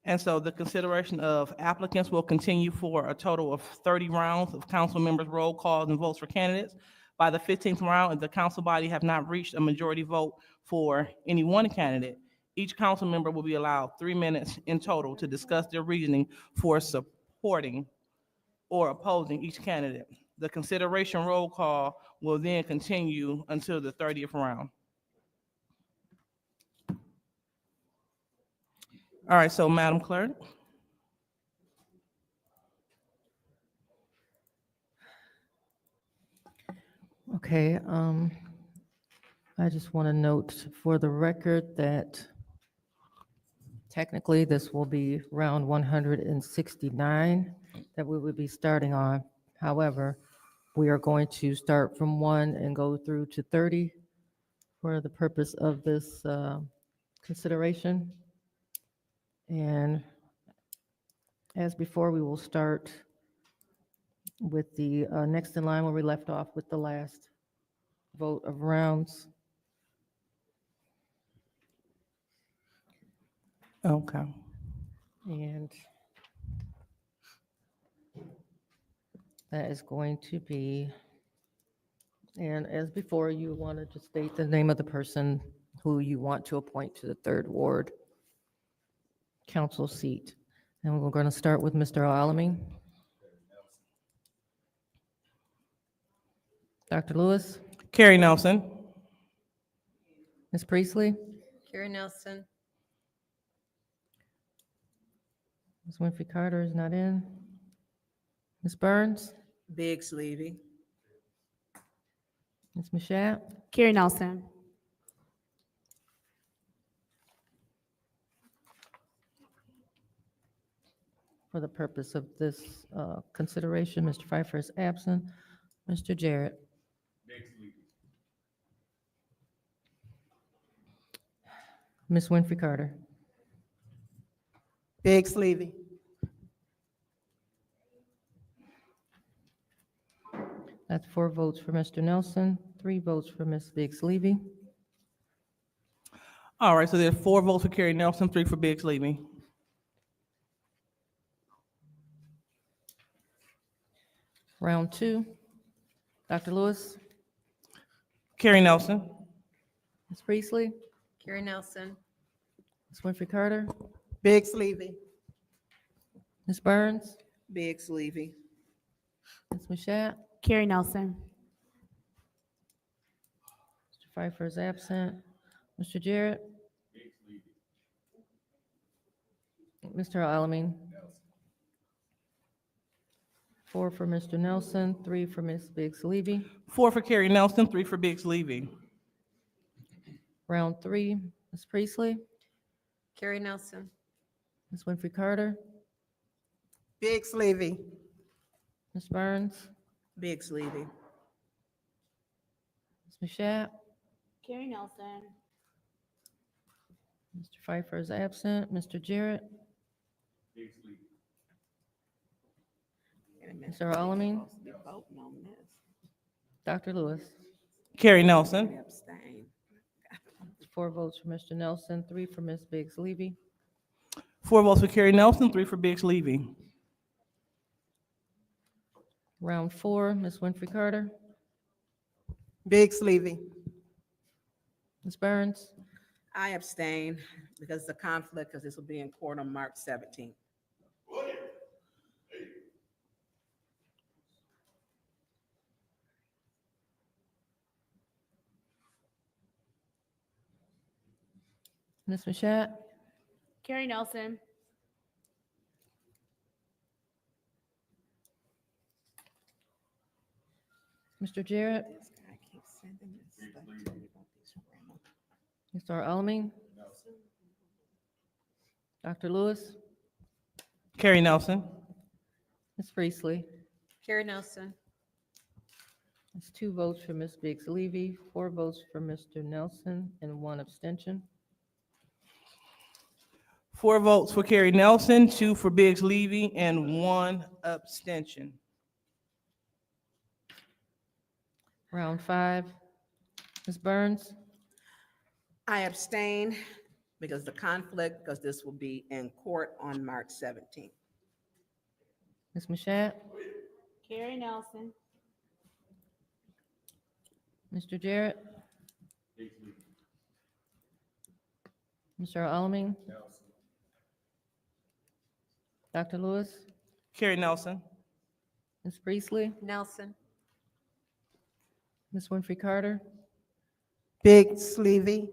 And so the consideration of applicants will continue for a total of 30 rounds of council members' roll calls and votes for candidates. By the 15th round, if the council body have not reached a majority vote for any one candidate, each council member will be allowed 3 minutes in total to discuss their reasoning for supporting or opposing each candidate. The consideration roll call will then continue until the 30th round. All right, so Madam Clerk. Okay, I just want to note for the record that technically this will be round 169 that we would be starting on. However, we are going to start from 1 and go through to 30 for the purpose of this consideration. And as before, we will start with the next in line where we left off with the last vote of rounds. Okay. And that is going to be, and as before, you want to just state the name of the person who you want to appoint to the Third Ward Council seat. And we're going to start with Mr. Alamin. Dr. Lewis, Carrie Nelson. Ms. Priestley, Carrie Nelson. Ms. Winfrey Carter is not in. Ms. Burns, Biggs Levy. Ms. Mashat, Carrie Nelson. for the purpose of this consideration, Mr. Pfeiffer is absent. Mr. Jarrett. Ms. Winfrey Carter. Biggs Levy. That's 4 votes for Mr. Nelson, 3 votes for Ms. Biggs Levy. All right, so there's 4 votes for Carrie Nelson, 3 for Biggs Levy. Round 2. Dr. Lewis, Carrie Nelson. Ms. Priestley, Carrie Nelson. Ms. Winfrey Carter, Biggs Levy. Ms. Burns, Biggs Levy. Ms. Mashat, Carrie Nelson. Mr. Pfeiffer is absent. Mr. Jarrett. Mr. Alamin. 4 for Mr. Nelson, 3 for Ms. Biggs Levy. 4 for Carrie Nelson, 3 for Biggs Levy. Round 3, Ms. Priestley, Carrie Nelson. Ms. Winfrey Carter, Biggs Levy. Ms. Burns, Biggs Levy. Ms. Mashat. Carrie Nelson. Mr. Pfeiffer is absent. Mr. Jarrett. Mr. Alamin. Voting on this. Dr. Lewis. Carrie Nelson. Abstain. 4 votes for Mr. Nelson, 3 for Ms. Biggs Levy. 4 votes for Carrie Nelson, 3 for Biggs Levy. Round 4, Ms. Winfrey Carter, Biggs Levy. Ms. Burns, I abstain because the conflict, because this will be in court on March 17th. Ms. Mashat, Carrie Nelson. Mr. Jarrett, This guy keeps sending this stuff to me about these grammar. Mr. Alamin, Dr. Lewis, Carrie Nelson. Ms. Priestley. Carrie Nelson. That's 2 votes for Ms. Biggs Levy, 4 votes for Mr. Nelson, and 1 abstention. 4 votes for Carrie Nelson, 2 for Biggs Levy, and 1 abstention. Round 5, Ms. Burns, I abstain because the conflict, because this will be in court on March 17th. Ms. Mashat, Carrie Nelson. Mr. Jarrett, Mr. Alamin, Dr. Lewis, Carrie Nelson. Ms. Priestley, Nelson. Ms. Winfrey Carter, Biggs Levy.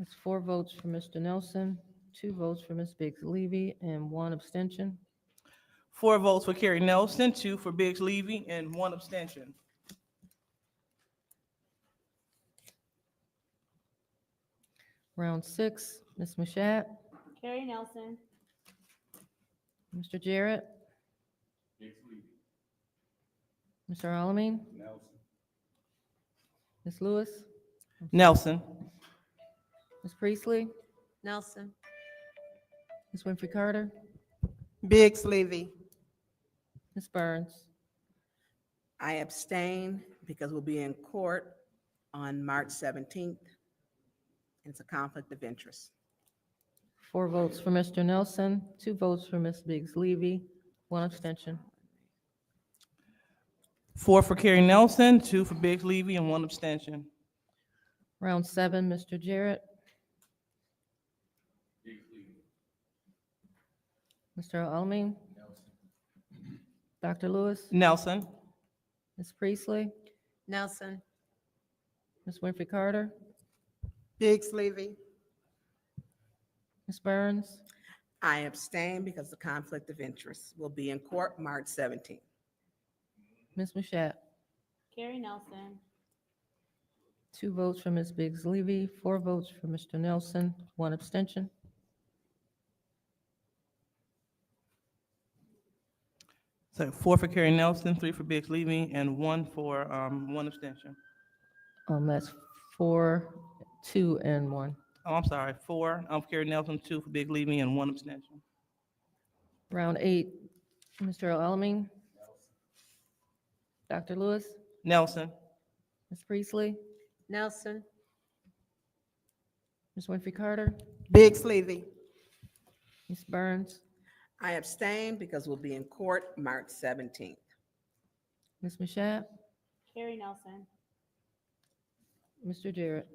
that's 4 votes for Mr. Nelson, 2 votes for Ms. Biggs Levy, and 1 abstention. 4 votes for Carrie Nelson, 2 for Biggs Levy, and 1 abstention. Round 6, Ms. Mashat, Carrie Nelson. Mr. Jarrett, Mr. Alamin, Ms. Lewis, Nelson. Ms. Priestley, Nelson. Ms. Winfrey Carter, Biggs Levy. Ms. Burns, I abstain because we'll be in court on March 17th. It's a conflict of interest. 4 votes for Mr. Nelson, 2 votes for Ms. Biggs Levy, 1 abstention. 4 for Carrie Nelson, 2 for Biggs Levy, and 1 abstention. Round 7, Mr. Jarrett. Mr. Alamin. Dr. Lewis. Nelson. Ms. Priestley. Nelson. Ms. Winfrey Carter. Biggs Levy. Ms. Burns. I abstain because the conflict of interest will be in court March 17th. Ms. Mashat. Carrie Nelson. 2 votes for Ms. Biggs Levy, 4 votes for Mr. Nelson, 1 abstention. So 4 for Carrie Nelson, 3 for Biggs Levy, and 1 for 1 abstention. That's 4, 2, and 1. Oh, I'm sorry, 4 for Carrie Nelson, 2 for Biggs Levy, and 1 abstention. Round 8, Mr. Alamin. Dr. Lewis. Nelson. Ms. Priestley. Nelson. Ms. Winfrey Carter. Biggs Levy. Ms. Burns. I abstain because we'll be in court March 17th. Ms. Mashat. Carrie Nelson. Mr. Jarrett.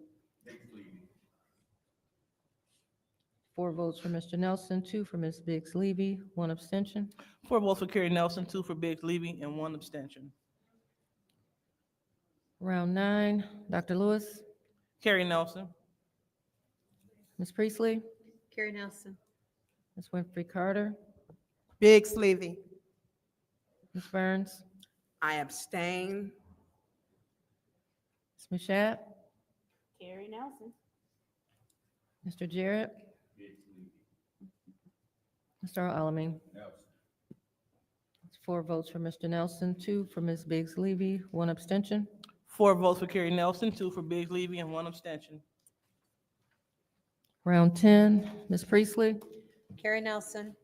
4 votes for Mr. Nelson, 2 for Ms. Biggs Levy, 1 abstention. 4 votes for Carrie Nelson, 2 for Biggs Levy, and 1 abstention. Round 9, Dr. Lewis. Carrie Nelson. Ms. Priestley. Carrie Nelson. Ms. Winfrey Carter. Biggs Levy. Ms. Burns. I abstain. Ms. Mashat. Carrie Nelson. Mr. Jarrett. Mr. Alamin. It's 4 votes for Mr. Nelson, 2 for Ms. Biggs Levy, 1 abstention. 4 votes for Carrie Nelson, 2 for Biggs Levy, and 1 abstention. Round 10, Ms. Priestley. Carrie Nelson.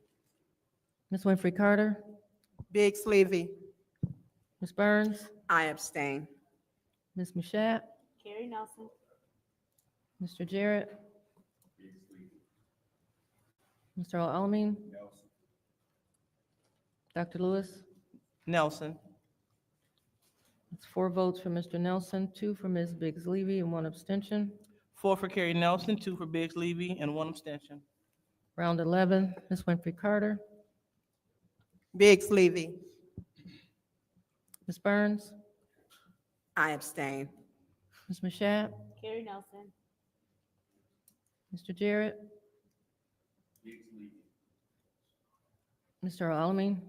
Ms. Winfrey Carter. Biggs Levy. Ms. Burns. I abstain. Ms. Mashat. Carrie Nelson. Mr. Jarrett. Mr. Alamin. Dr. Lewis. Nelson. It's 4 votes for Mr. Nelson, 2 for Ms. Biggs Levy, and 1 abstention. 4 for Carrie Nelson, 2 for Biggs Levy, and 1 abstention. Round 11, Ms. Winfrey Carter. Biggs Levy. Ms. Burns. I abstain. Ms. Mashat. Carrie Nelson. Mr. Jarrett. Mr. Alamin.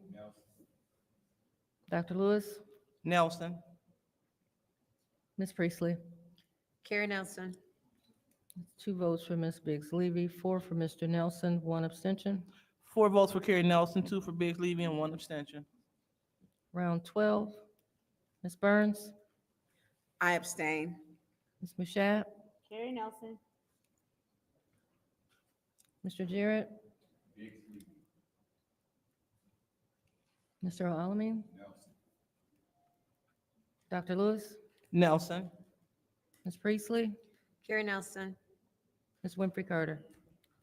Dr. Lewis. Nelson. Ms. Priestley. Carrie Nelson. 2 votes for Ms. Biggs Levy, 4 for Mr. Nelson, 1 abstention. 4 votes for Carrie Nelson, 2 for Biggs Levy, and 1 abstention. Round 12, Ms. Burns. I abstain. Ms. Mashat. Carrie Nelson. Mr. Jarrett. Mr. Alamin. Dr. Lewis. Nelson. Ms. Priestley. Carrie Nelson. Ms. Winfrey Carter.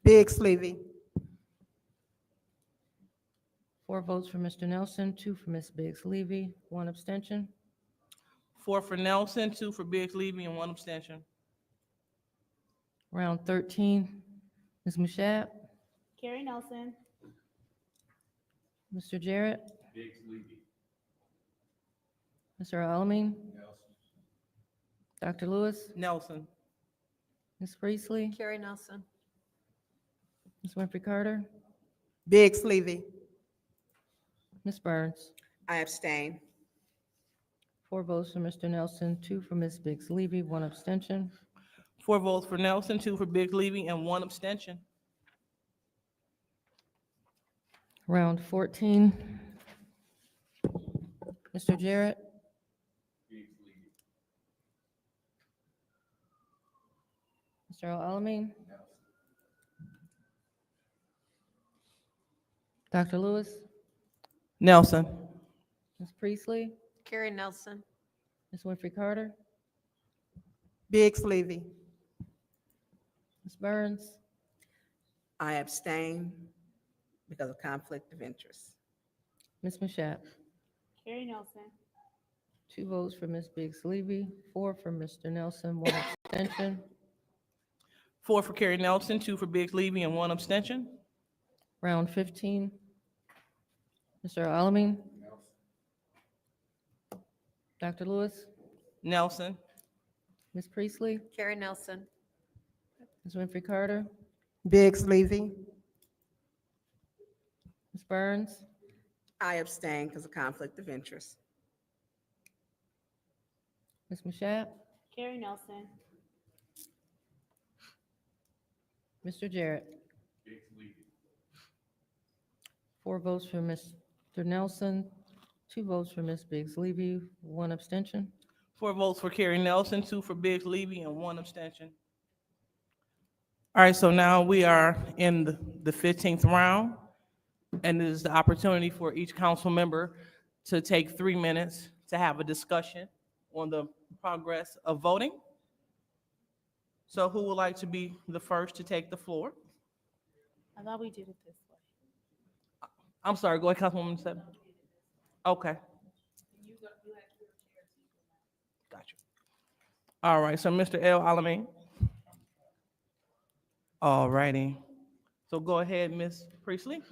Biggs Levy. 4 votes for Mr. Nelson, 2 for Ms. Biggs Levy, 1 abstention. 4 for Nelson, 2 for Biggs Levy, and 1 abstention. Round 13, Ms. Mashat. Carrie Nelson. Mr. Jarrett. Mr. Alamin. Dr. Lewis. Nelson. Ms. Priestley. Carrie Nelson. Ms. Winfrey Carter. Biggs Levy. Ms. Burns. I abstain. 4 votes for Mr. Nelson, 2 for Ms. Biggs Levy, 1 abstention. 4 votes for Nelson, 2 for Biggs Levy, and 1 abstention. Round 14. Mr. Jarrett. Mr. Alamin. Dr. Lewis. Nelson. Ms. Priestley. Carrie Nelson. Ms. Winfrey Carter. Biggs Levy. Ms. Burns, I abstain because of conflict of interest. Ms. Mashat. Carrie Nelson. 2 votes for Ms. Biggs Levy, 4 for Mr. Nelson, 1 abstention. 4 for Carrie Nelson, 2 for Biggs Levy, and 1 abstention. Round 15. Mr. Alamin. Dr. Lewis, Nelson. Ms. Priestley, Carrie Nelson. Ms. Winfrey Carter, Biggs Levy. Ms. Burns, I abstain because of conflict of interest. Ms. Mashat, Carrie Nelson. Mr. Jarrett. 4 votes for Mr. Nelson, 2 votes for Ms. Biggs Levy, 1 abstention. 4 votes for Carrie Nelson, 2 for Biggs Levy, and 1 abstention. All right, so now we are in the 15th round, and it is the opportunity for each council member to take 3 minutes to have a discussion on the progress of voting. So who would like to be the first to take the floor? I thought we did it this way. I'm sorry, go ahead, Councilwoman Stebbins. Okay. Gotcha. All right, so Mr. L. Alamin. All righty. So go ahead, Ms. Priestley.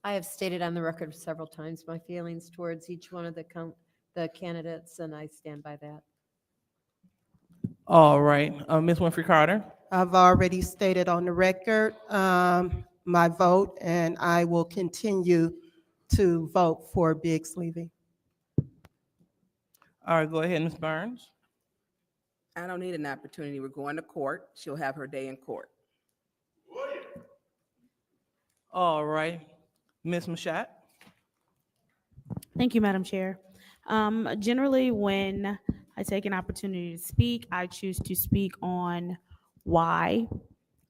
I have stated on the record several times my feelings towards each one of the candidates, and I stand by that. All right, Ms. Winfrey Carter. I've already stated on the record my vote, and I will continue to vote for Biggs Levy. All right, go ahead, Ms. Burns. I don't need an opportunity. We're going to court. She'll have her day in court. All right, Ms. Mashat. Thank you, Madam Chair. Generally, when I take an opportunity to speak, I choose to speak on why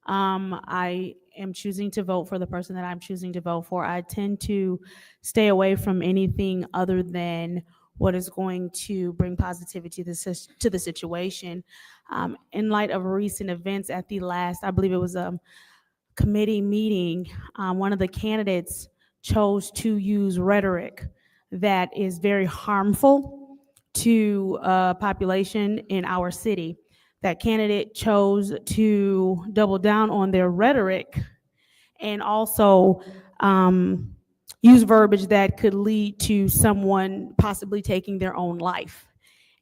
I am choosing to vote for the person that I'm choosing to vote for. I tend to stay away from anything other than what is going to bring positivity to the situation. In light of recent events at the last, I believe it was a committee meeting, one of the candidates chose to use rhetoric that is very harmful to population in our city. That candidate chose to double down on their rhetoric and also use verbiage that could lead to someone possibly taking their own life.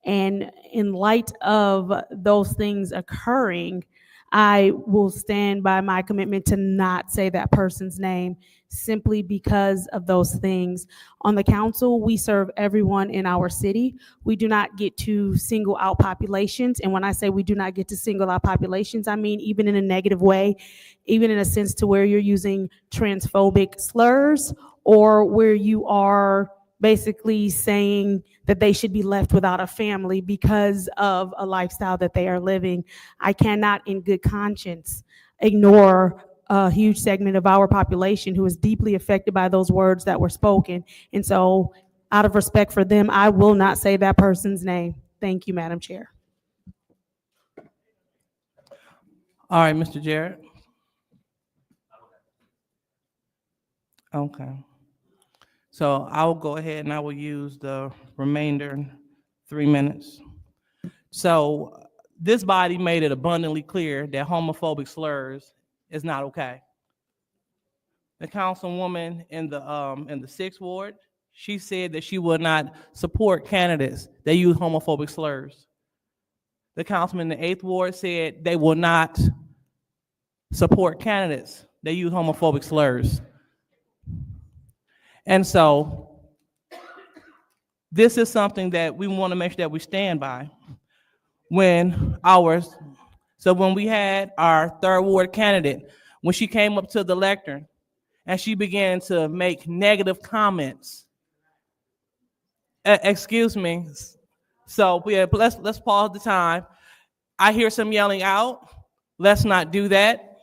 And in light of those things occurring, I will stand by my commitment to not say that person's name simply because of those things. On the council, we serve everyone in our city. We do not get to single out populations. And when I say we do not get to single out populations, I mean even in a negative way, even in a sense to where you're using transphobic slurs or where you are basically saying that they should be left without a family because of a lifestyle that they are living. I cannot in good conscience ignore a huge segment of our population who is deeply affected by those words that were spoken. And so out of respect for them, I will not say that person's name. Thank you, Madam Chair. All right, Mr. Jarrett. Okay. So I will go ahead and I will use the remainder 3 minutes. So this body made it abundantly clear that homophobic slurs is not okay. The councilwoman in the 6th ward, she said that she would not support candidates that use homophobic slurs. The councilman in the 8th ward said they will not support candidates that use homophobic slurs. And so this is something that we want to make sure that we stand by. When we had our 3rd ward candidate, when she came up to the lectern and she began to make negative comments. Excuse me. So let's pause the time. I hear some yelling out. Let's not do that.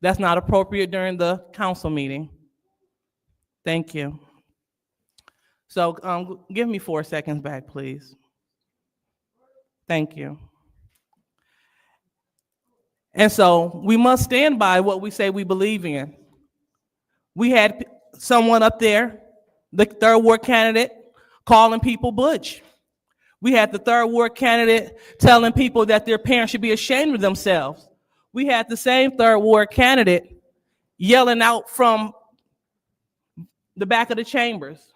That's not appropriate during the council meeting. Thank you. So give me 4 seconds back, please. Thank you. And so we must stand by what we say we believe in. We had someone up there, the third ward candidate, calling people butch. We had the third ward candidate telling people that their parents should be ashamed of themselves. We had the same third ward candidate yelling out from the back of the chambers.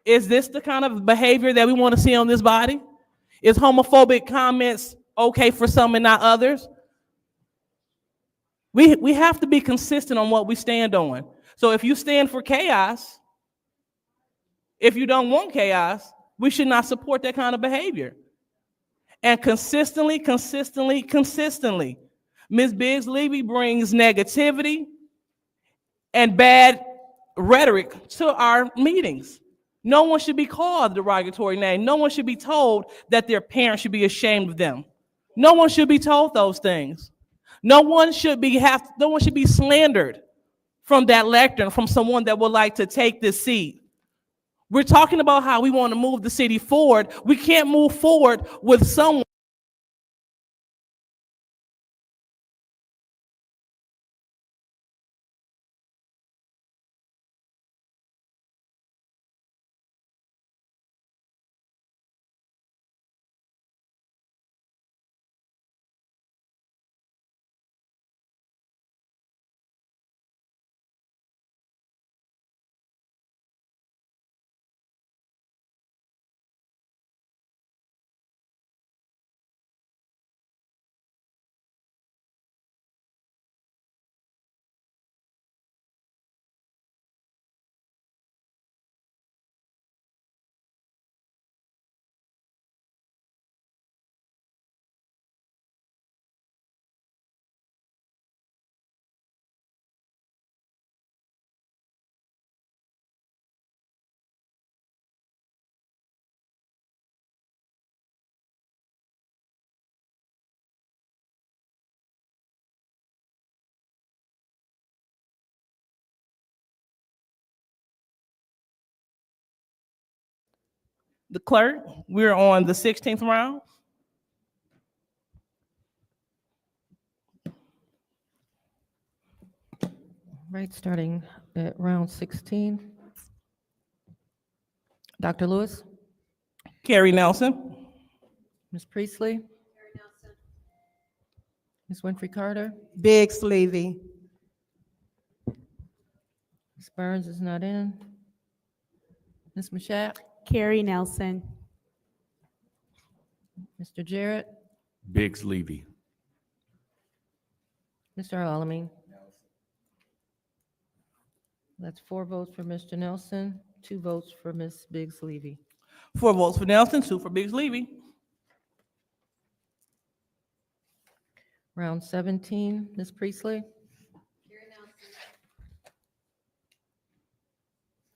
Is this the kind of behavior that we want to see on this body? Is homophobic comments okay for some and not others? We have to be consistent on what we stand on. So if you stand for chaos, if you don't want chaos, we should not support that kind of behavior. And consistently, Ms. Biggs Levy brings negativity and bad rhetoric to our meetings. No one should be called a derogatory name. No one should be told that their parents should be ashamed of them. No one should be told those things. No one should be slandered from that lectern from someone that would like to take this seat. We're talking about how we want to move the city forward. We can't move forward with someone. The clerk, we're on the 16th round. Right, starting at round 16. Dr. Lewis, Carrie Nelson. Ms. Priestley, Ms. Winfrey Carter, Biggs Levy. Ms. Burns is not in. Ms. Mashat, Carrie Nelson. Mr. Jarrett, Biggs Levy. Mr. Alamin. That's 4 votes for Mr. Nelson, 2 votes for Ms. Biggs Levy. 4 votes for Nelson, 2 for Biggs Levy. Round 17, Ms. Priestley.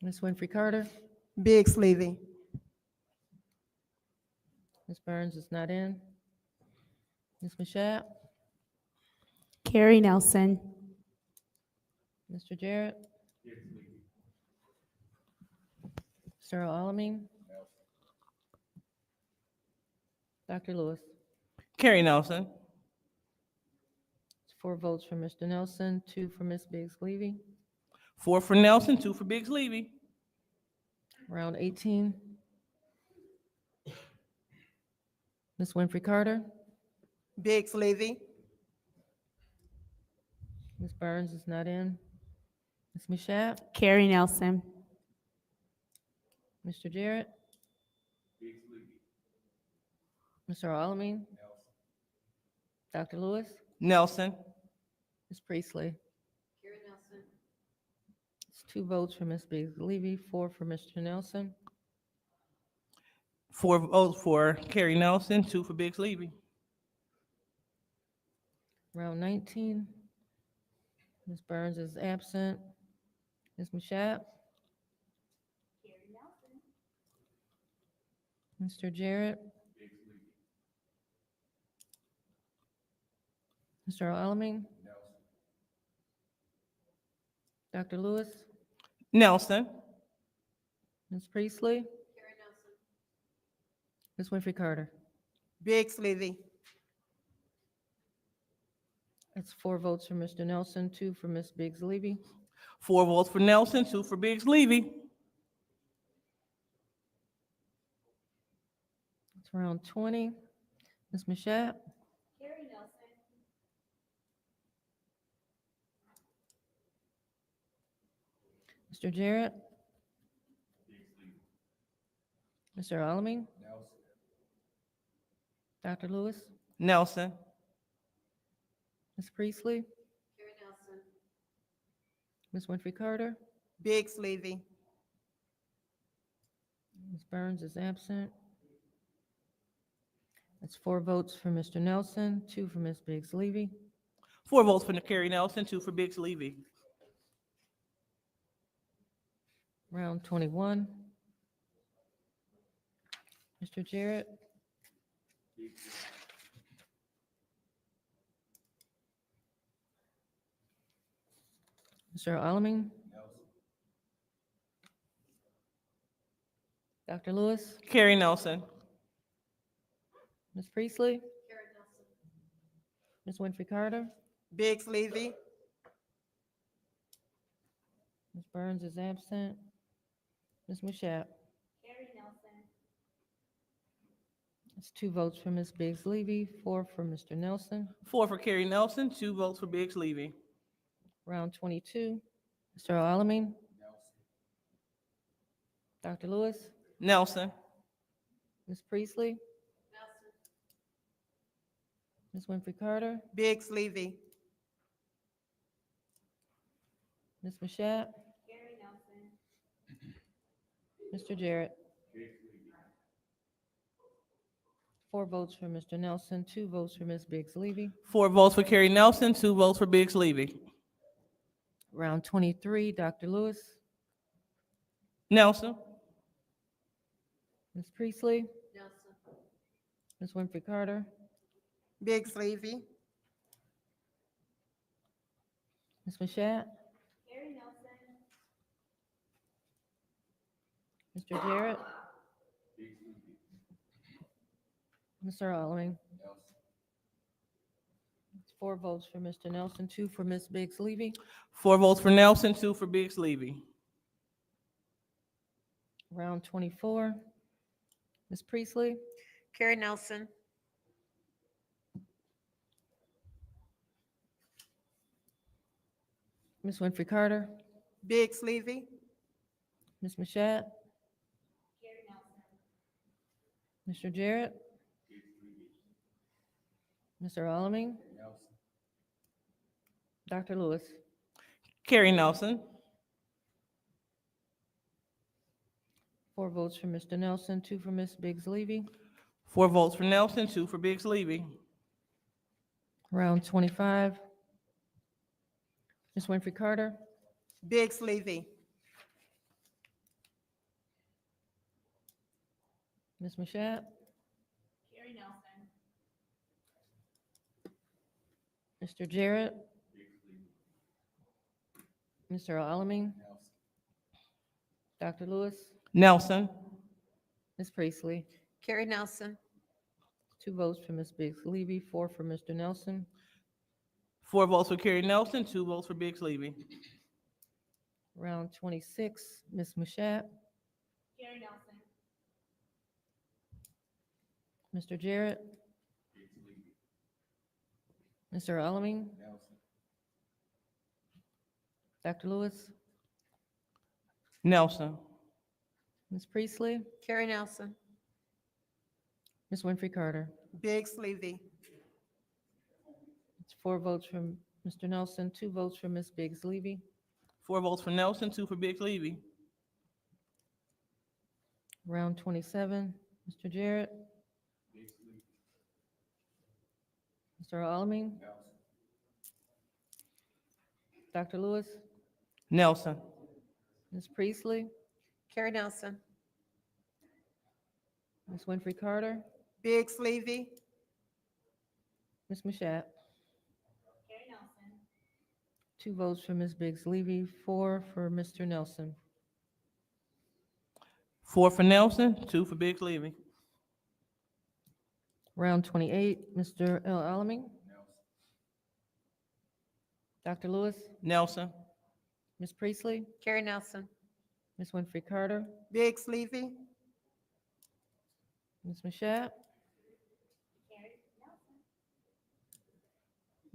Ms. Winfrey Carter, Biggs Levy. Ms. Burns is not in. Ms. Mashat, Carrie Nelson. Mr. Jarrett. Mr. Alamin. Dr. Lewis. Carrie Nelson. It's 4 votes for Mr. Nelson, 2 for Ms. Biggs Levy. 4 for Nelson, 2 for Biggs Levy. Round 18. Ms. Winfrey Carter, Biggs Levy. Ms. Burns is not in. Ms. Mashat, Carrie Nelson. Mr. Jarrett. Mr. Alamin. Dr. Lewis, Nelson. Ms. Priestley. It's 2 votes for Ms. Biggs Levy, 4 for Mr. Nelson. 4 votes for Carrie Nelson, 2 for Biggs Levy. Round 19. Ms. Burns is absent. Ms. Mashat. Mr. Jarrett. Mr. Alamin. Dr. Lewis, Nelson. Ms. Priestley. Ms. Winfrey Carter. Biggs Levy. That's 4 votes for Mr. Nelson, 2 for Ms. Biggs Levy. 4 votes for Nelson, 2 for Biggs Levy. It's round 20. Ms. Mashat? Mr. Jarrett? Mr. Alamin? Dr. Lewis? Nelson. Ms. Priestley? Ms. Winfrey Carter? Biggs Levy. Ms. Burns is absent. That's 4 votes for Mr. Nelson, 2 for Ms. Biggs Levy. 4 votes for Carrie Nelson, 2 for Biggs Levy. Round 21. Mr. Jarrett? Mr. Alamin? Dr. Lewis? Carrie Nelson. Ms. Priestley? Ms. Winfrey Carter? Biggs Levy. Ms. Burns is absent. Ms. Mashat? That's 2 votes for Ms. Biggs Levy, 4 for Mr. Nelson. 4 for Carrie Nelson, 2 votes for Biggs Levy. Round 22. Mr. Alamin? Dr. Lewis? Nelson. Ms. Priestley? Ms. Winfrey Carter? Biggs Levy. Ms. Mashat? Mr. Jarrett? 4 votes for Mr. Nelson, 2 votes for Ms. Biggs Levy. 4 votes for Carrie Nelson, 2 votes for Biggs Levy. Round 23, Dr. Lewis? Nelson. Ms. Priestley? Ms. Winfrey Carter? Biggs Levy. Ms. Mashat? Mr. Jarrett? Mr. Alamin? It's 4 votes for Mr. Nelson, 2 for Ms. Biggs Levy. 4 votes for Nelson, 2 for Biggs Levy. Round 24. Ms. Priestley? Carrie Nelson. Ms. Winfrey Carter? Biggs Levy. Ms. Mashat? Mr. Jarrett? Mr. Alamin? Dr. Lewis? Carrie Nelson. 4 votes for Mr. Nelson, 2 for Ms. Biggs Levy. 4 votes for Nelson, 2 for Biggs Levy. Round 25. Ms. Winfrey Carter? Biggs Levy. Ms. Mashat? Mr. Jarrett? Mr. Alamin? Dr. Lewis? Nelson. Ms. Priestley? Carrie Nelson. 2 votes for Ms. Biggs Levy, 4 for Mr. Nelson. 4 votes for Carrie Nelson, 2 votes for Biggs Levy. Round 26, Ms. Mashat? Mr. Jarrett? Mr. Alamin? Dr. Lewis? Nelson. Ms. Priestley? Carrie Nelson. Ms. Winfrey Carter? Biggs Levy. It's 4 votes from Mr. Nelson, 2 votes for Ms. Biggs Levy. 4 votes for Nelson, 2 for Biggs Levy. Round 27, Mr. Jarrett? Mr. Alamin? Dr. Lewis? Nelson. Ms. Priestley? Carrie Nelson. Ms. Winfrey Carter? Biggs Levy. Ms. Mashat? 2 votes for Ms. Biggs Levy, 4 for Mr. Nelson. 4 for Nelson, 2 for Biggs Levy. Round 28, Mr. El Alamin? Dr. Lewis, Nelson. Ms. Priestley, Carrie Nelson. Ms. Winfrey Carter, Biggs Levy, Ms. Mashat.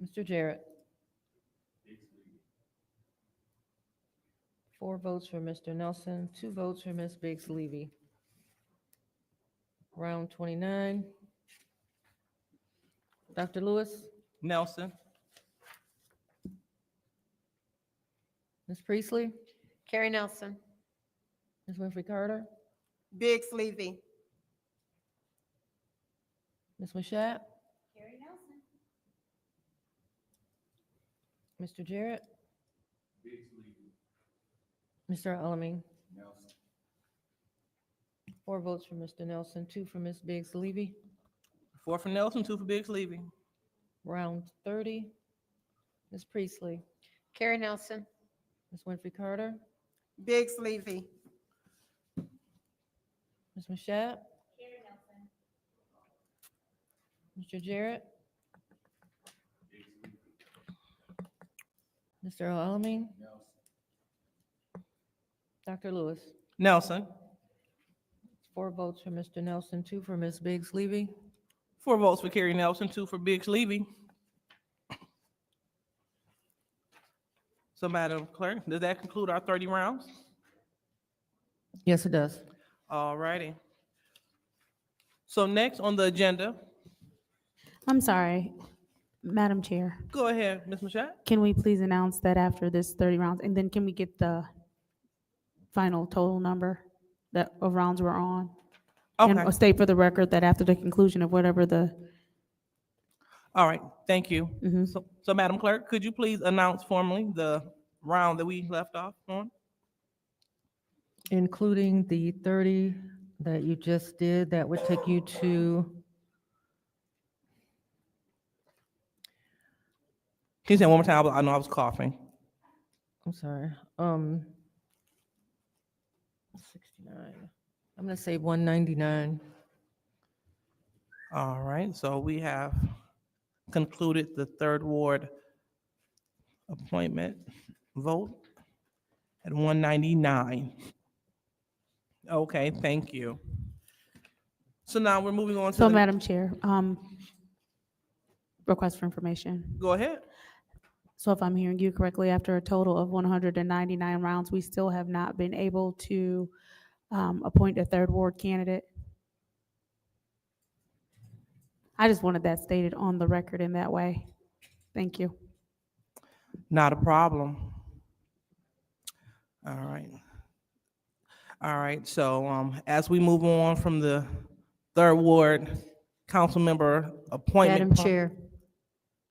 Mr. Jarrett. 4 votes for Mr. Nelson, 2 votes for Ms. Biggs Levy. Round 29. Dr. Lewis, Nelson. Ms. Priestley, Carrie Nelson. Ms. Winfrey Carter, Biggs Levy, Ms. Mashat. Mr. Jarrett. Mr. Alamin. 4 votes for Mr. Nelson, 2 for Ms. Biggs Levy. 4 for Nelson, 2 for Biggs Levy. Round 30. Ms. Priestley, Carrie Nelson. Ms. Winfrey Carter, Biggs Levy, Ms. Mashat. Mr. Jarrett. Mr. Alamin. Dr. Lewis. Nelson. 4 votes for Mr. Nelson, 2 for Ms. Biggs Levy. 4 votes for Carrie Nelson, 2 for Biggs Levy. So, Madam Clerk, does that conclude our 30 rounds? Yes, it does. All righty. So next on the agenda, I'm sorry, Madam Chair. go ahead, Ms. Mashat. Can we please announce that after this 30 rounds, and then can we get the final total number that of rounds we're on? And Okay, state for the record that after the conclusion of whatever the, all right, thank you. mhm. So Madam Clerk, could you please announce formally the round that we left off on? Including the 30 that you just did, that would take you to, Can you say it one more time? I know I was coughing. I'm sorry, 69. I'm gonna say 199. All right, so we have concluded the third ward appointment vote at 199. Okay, thank you. So now we're moving on to So the, Madam Chair, request for information. go ahead. So if I'm hearing you correctly, after a total of 199 rounds, we still have not been able to appoint a third ward candidate? I just wanted that stated on the record in that way. Thank you. Not a problem. All right. All right, so as we move on from the third ward council member appointment. Madam Chair,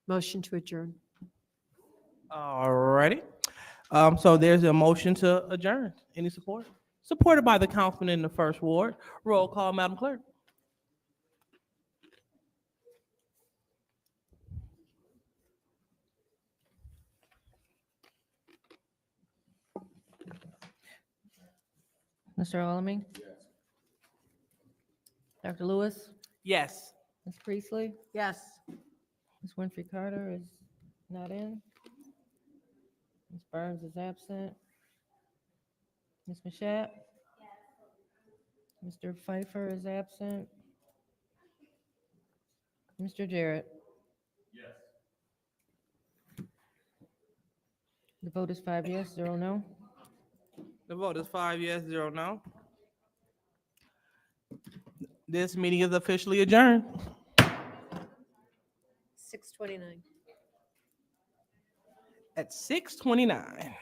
motion to adjourn. All righty. So there's a motion to adjourn. Any support? Supported by the councilman in the first ward. Roll call, Madam Clerk. Mr. Alamin? Dr. Lewis? Yes. Ms. Priestley? Yes. Ms. Winfrey Carter is not in. Ms. Burns is absent. Ms. Mashat? Mr. Pfeiffer is absent. Mr. Jarrett? The vote is 5 yes, 0 no. The vote is 5 yes, 0 no. This meeting is officially adjourned. 6:29. At 6:29.